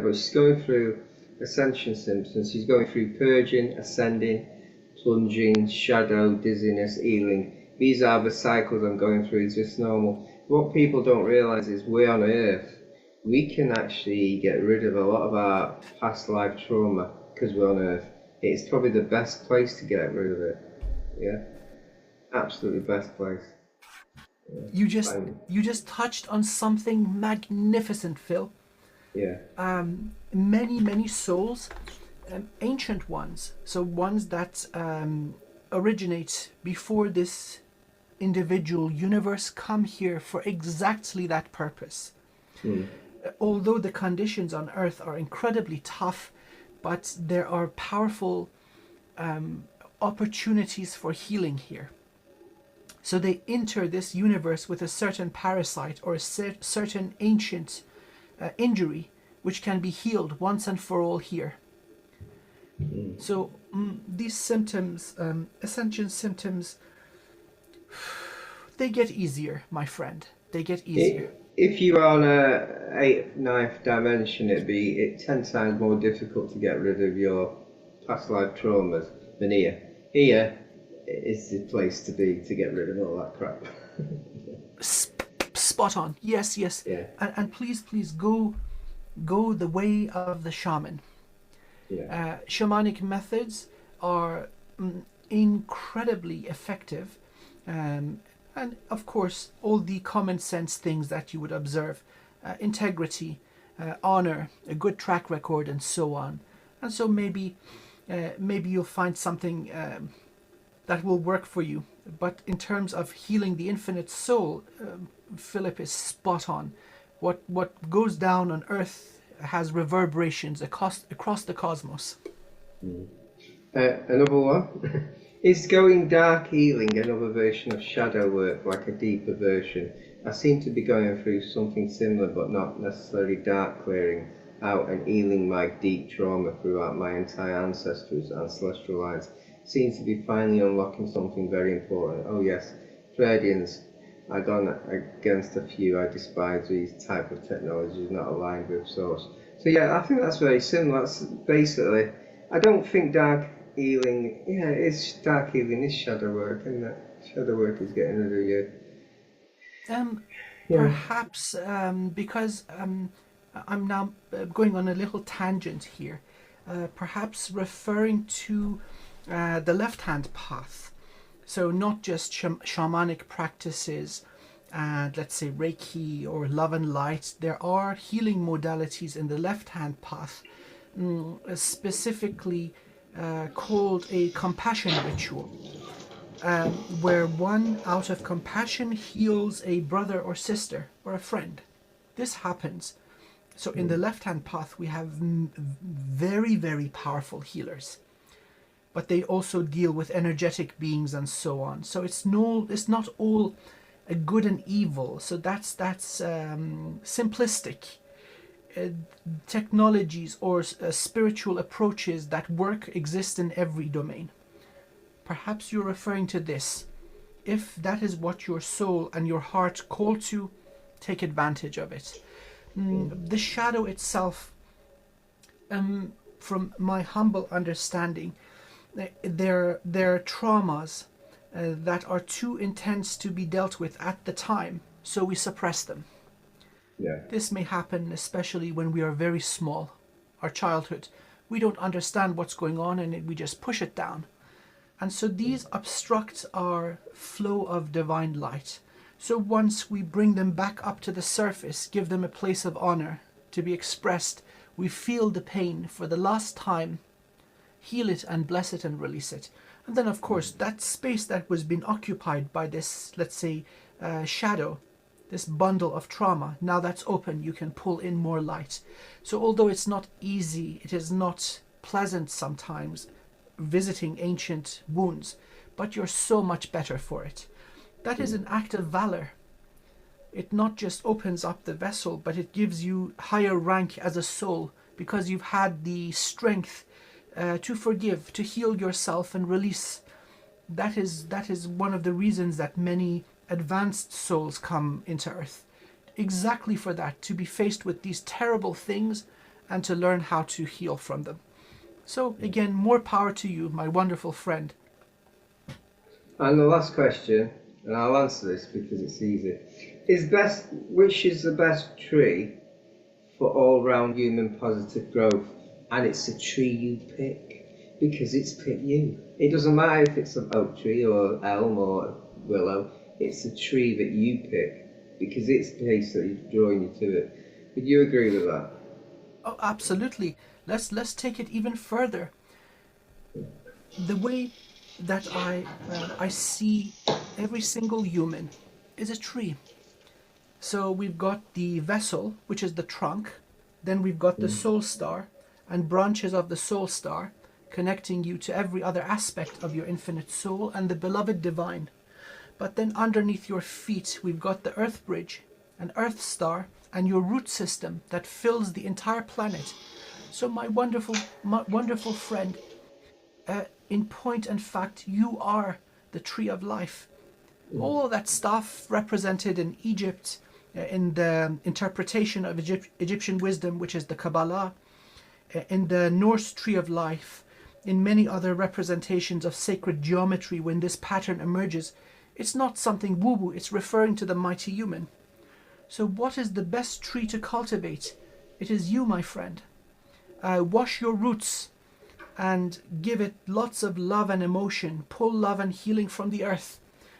but she's going through ascension symptoms. She's going through purging, ascending, plunging, shadow, dizziness, healing. These are the cycles I'm going through. It's just normal. What people don't realise is we're on Earth. We can actually get rid of a lot of our past life trauma because we're on Earth. It's probably the best place to get rid of it. Yeah. Absolutely best place. Yeah. You just touched on something magnificent, Phil. Yeah. Many souls, ancient ones, so ones that originate before this individual universe, come here for exactly that purpose. Although the conditions on Earth are incredibly tough, but there are powerful opportunities for healing here. So they enter this universe with a certain parasite or a certain ancient injury which can be healed once and for all here. So these symptoms, ascension symptoms, they get easier, my friend. They get easier. If you are on a 8th, 9th dimension, it'd be 10 times more difficult to get rid of your past life traumas than here. Here is the place to be to get rid of all that crap. Spot on. Yes. Yeah. And please go the way of the shaman. Yeah. Shamanic methods are incredibly effective, and of course all the common sense things that you would observe, integrity, honor, a good track record, and so on. And so maybe you'll find something that will work for you. But in terms of healing the infinite soul, Philip is spot on. What goes down on earth has reverberations across the cosmos. Another one. Is going dark healing another version of shadow work, like a deeper version? I seem to be going through something similar, but not necessarily dark clearing out and healing my deep trauma throughout my entire ancestors and celestial lines. Seems to be finally unlocking something very important. Oh yes, Freudians. I've gone against a few. I despise these type of technologies not aligned with source. So yeah, I think that's very similar. That's basically, I don't think dark healing, it's dark healing is shadow work, isn't it? Shadow work is getting rid of you. Perhaps because I'm now going on a little tangent here. Perhaps referring to the left-hand path. So not just shamanic practices and let's say Reiki or love and light. There are healing modalities in the left-hand path, specifically called a compassion ritual, where one out of compassion heals a brother or sister or a friend. This happens. So in the left-hand path we have very, very powerful healers. But they also deal with energetic beings and so on. So it's not all a good and evil. So that's simplistic. Technologies or spiritual approaches that work exist in every domain. Perhaps you're referring to this. If that is what your soul and your heart call to, take advantage of it. The shadow itself, from my humble understanding, they're traumas that are too intense to be dealt with at the time, so we suppress them. Yeah. This may happen especially when we are very small, our childhood. We don't understand what's going on and we just push it down. And so these obstruct our flow of divine light. So once we bring them back up to the surface, give them a place of honor to be expressed, we feel the pain for the last time, heal it and bless it and release it. And then of course that space that was being occupied by this, let's say, shadow, this bundle of trauma, now that's open, you can pull in more light. So although it's not easy, it is not pleasant sometimes visiting ancient wounds, but you're so much better for it. That is an act of valor. It not just opens up the vessel, but it gives you higher rank as a soul because you've had the strength to forgive, to heal yourself and release. That is one of the reasons that many advanced souls come into Earth. Exactly for that, to be faced with these terrible things and to learn how to heal from them. So again, more power to you, my wonderful friend. And the last question, and I'll answer this because it's easy. Which is the best tree for all-round human positive growth? And it's a tree you pick because it's picked you. It doesn't matter if it's an oak tree or elm or willow. It's a tree that you pick because it's basically drawing you to it. Would you agree with that? Oh, absolutely. Let's take it even further. The way that I see every single human is a tree. So we've got the vessel, which is the trunk. Then we've got the soul star and branches of the soul star connecting you to every other aspect of your infinite soul and the beloved divine. But then underneath your feet, we've got the earth bridge, an earth star, and your root system that fills the entire planet. So my wonderful friend, in point and fact, you are the tree of life. All that stuff represented in Egypt, in the interpretation of Egyptian wisdom, which is the Kabbalah, in the Norse tree of life, in many other representations of sacred geometry, when this pattern emerges, it's not something woo-woo, it's referring to the mighty human. So what is the best tree to cultivate? It is you, my friend. Wash your roots and give it lots of love and emotion. Pull love and healing from the earth.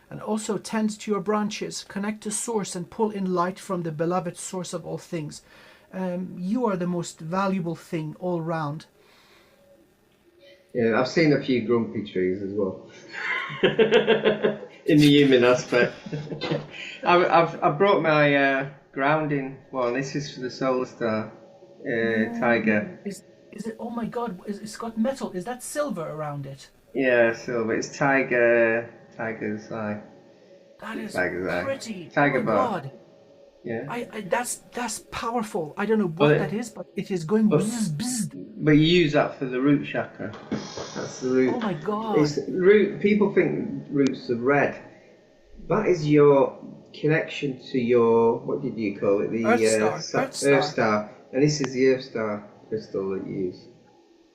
And also tend to your branches. Connect to source and pull in light from the beloved source of all things. You are the most valuable thing all round. Yeah, I've seen a few grumpy trees as well. In the human aspect. I've brought my grounding one. This is for the solar star tiger. Is it? Oh my God! It's got metal. Is that silver around it? Yeah, silver. It's tiger's eye. That is Tiger's eye. pretty. Tiger Oh my bark. God! Yeah. That's powerful. I don't know what that is, but it is going bzz, bzz. But you use that for the root chakra. That's the root. Oh my God! It's root. People think roots are red. That is your connection to your, what did you call it? The Earth star. And this is the Earth star crystal that you use.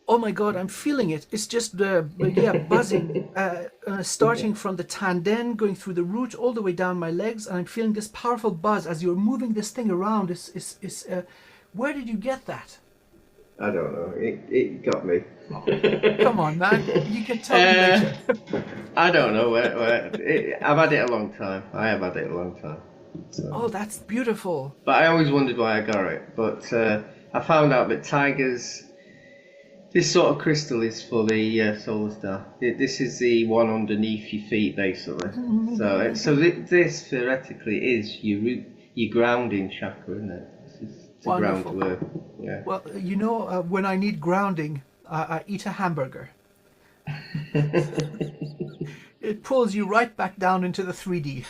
Oh my God, I'm feeling it. It's just buzzing, starting from the tanden, going through the root all the way down my legs, and I'm feeling this powerful buzz as you're moving this thing around. Where did you get that? I don't know. It got me. Oh, come on, man. You can tell me later. I don't know where. I've had it a long time. I have had it a long time. So. Oh, that's beautiful. But I always wondered why I got it. But I found out that tigers, this sort of crystal is for the solar star. This is the one underneath your feet, basically. So this theoretically is your grounding chakra, isn't it? To ground to earth. Yeah. Well, you know, when I need grounding, I eat a hamburger. It pulls you right back down into the 3D.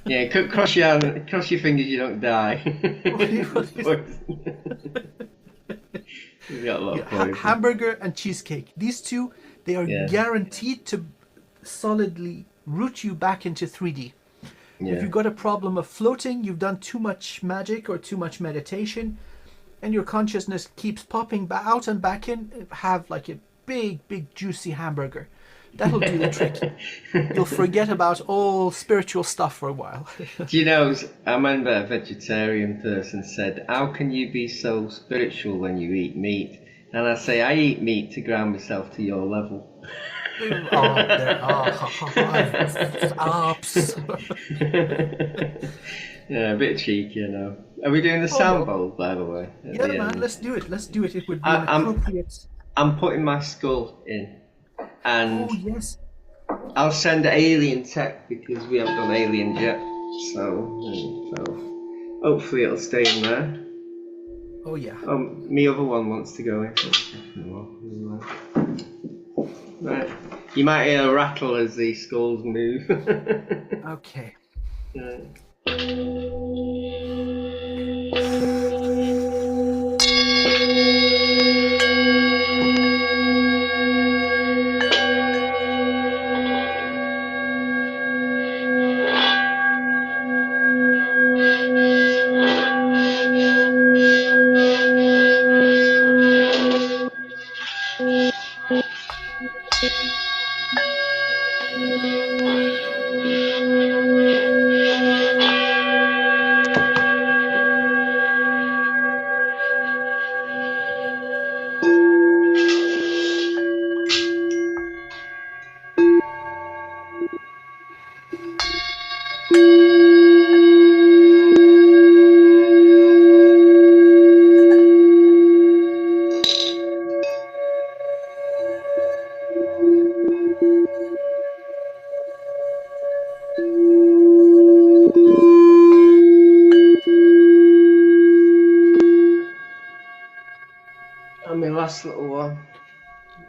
Yeah, cross your fingers, you don't die. Got a lot of hamburger and cheesecake. These two, they are guaranteed to solidly root you back into 3D. Yeah. If you've got a problem of floating, you've done too much magic or too much meditation, and your consciousness keeps popping out and back in, have like a big juicy hamburger. That'll do the trick. You'll forget about all spiritual stuff for a while. Do you know, I remember a vegetarian person said, how can you be so spiritual when you eat meat? And I say, I eat meat to ground myself to your level. Yeah, a bit cheeky, you know. Are we doing the sound bowl, by the way? Yeah, man, let's do it. It would be an appropriate... I'm putting my skull in. And yes. I'll send alien tech because we haven't done aliens yet. So hopefully it'll stay in there. Oh yeah. My other one wants to go in. Right. You might hear a rattle as these skulls move. Okay. And my last little one,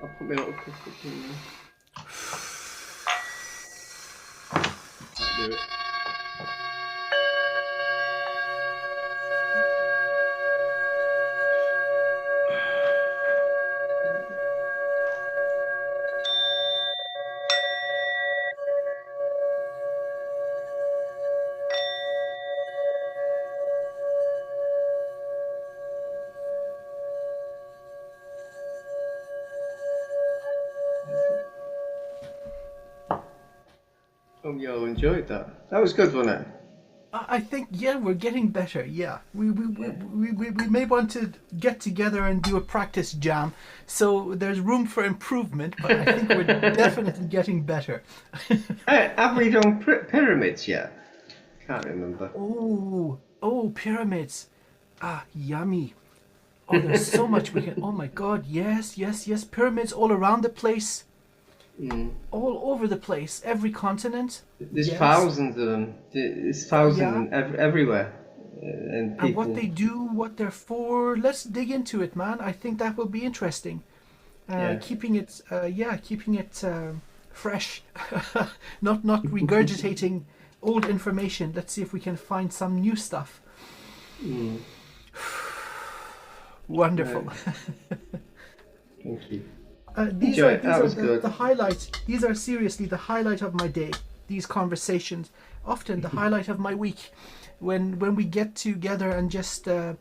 I'll put my little crystal in there. That'll do it. Hope you all enjoyed that. That was good, wasn't it? I think, yeah, we're getting better. Yeah, we may want to get together and do a practice jam. So there's room for improvement, but I think we're definitely getting better. Have we done pyramids yet? Can't remember. Oh, pyramids. Ah, yummy. Oh, there's so much we can. Oh my God, yes. Pyramids all around the place. All over the place, every continent. There's thousands of them. There's thousands everywhere. And people... what they do, what they're for. Let's dig into it, man. I think that will be interesting. Keeping it, fresh, not regurgitating old information. Let's see if we can find some new stuff. Wonderful. Thank you. These are the highlights. These are seriously the highlight of my day. These conversations, often the highlight of my week, when we get together and just have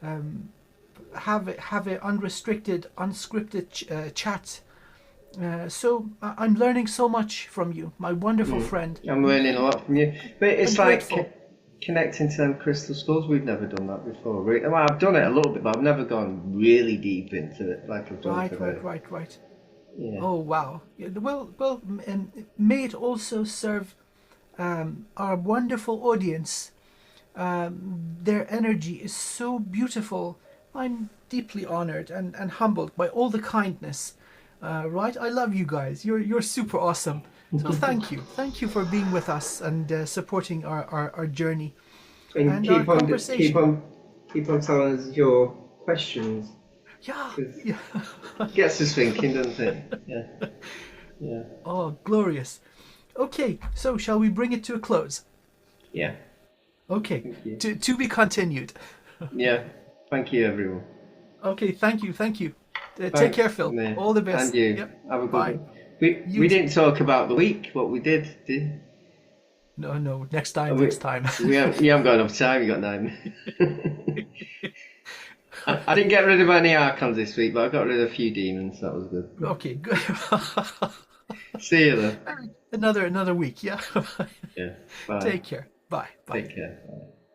an unrestricted, unscripted chat. So I'm learning so much from you, my wonderful friend. I'm learning a lot from you. But it's like connecting to them crystal skulls. We've never done that before. Well, I've done it a little bit, but I've never gone really deep into it like I've done today. Right. Yeah. Oh wow. Yeah, well, and may it also serve our wonderful audience. Their energy is so beautiful. I'm deeply honored and humbled by all the kindness. Right? I love you guys. You're super awesome. So thank you for being with us and supporting our journey and keep our on conversation. Keep on telling us your questions. Yeah. Gets us thinking, doesn't it? Yeah. Oh, glorious. Okay, so shall we bring it to a close? Yeah. Okay. To be continued. Yeah. Thank you, everyone. Okay. Thank you. Take care, Phil. Man. All the best. And you. Yep. Have a good Bye. one. We didn't talk about the week, what we did. No. Next time. Next time. You haven't got enough time. You got 9. I didn't get rid of any archons this week, but I got rid of a few demons. That was good. Okay, good. See you then. Another week. Yeah. Yeah. Bye. Take care. Bye. Take care. Bye.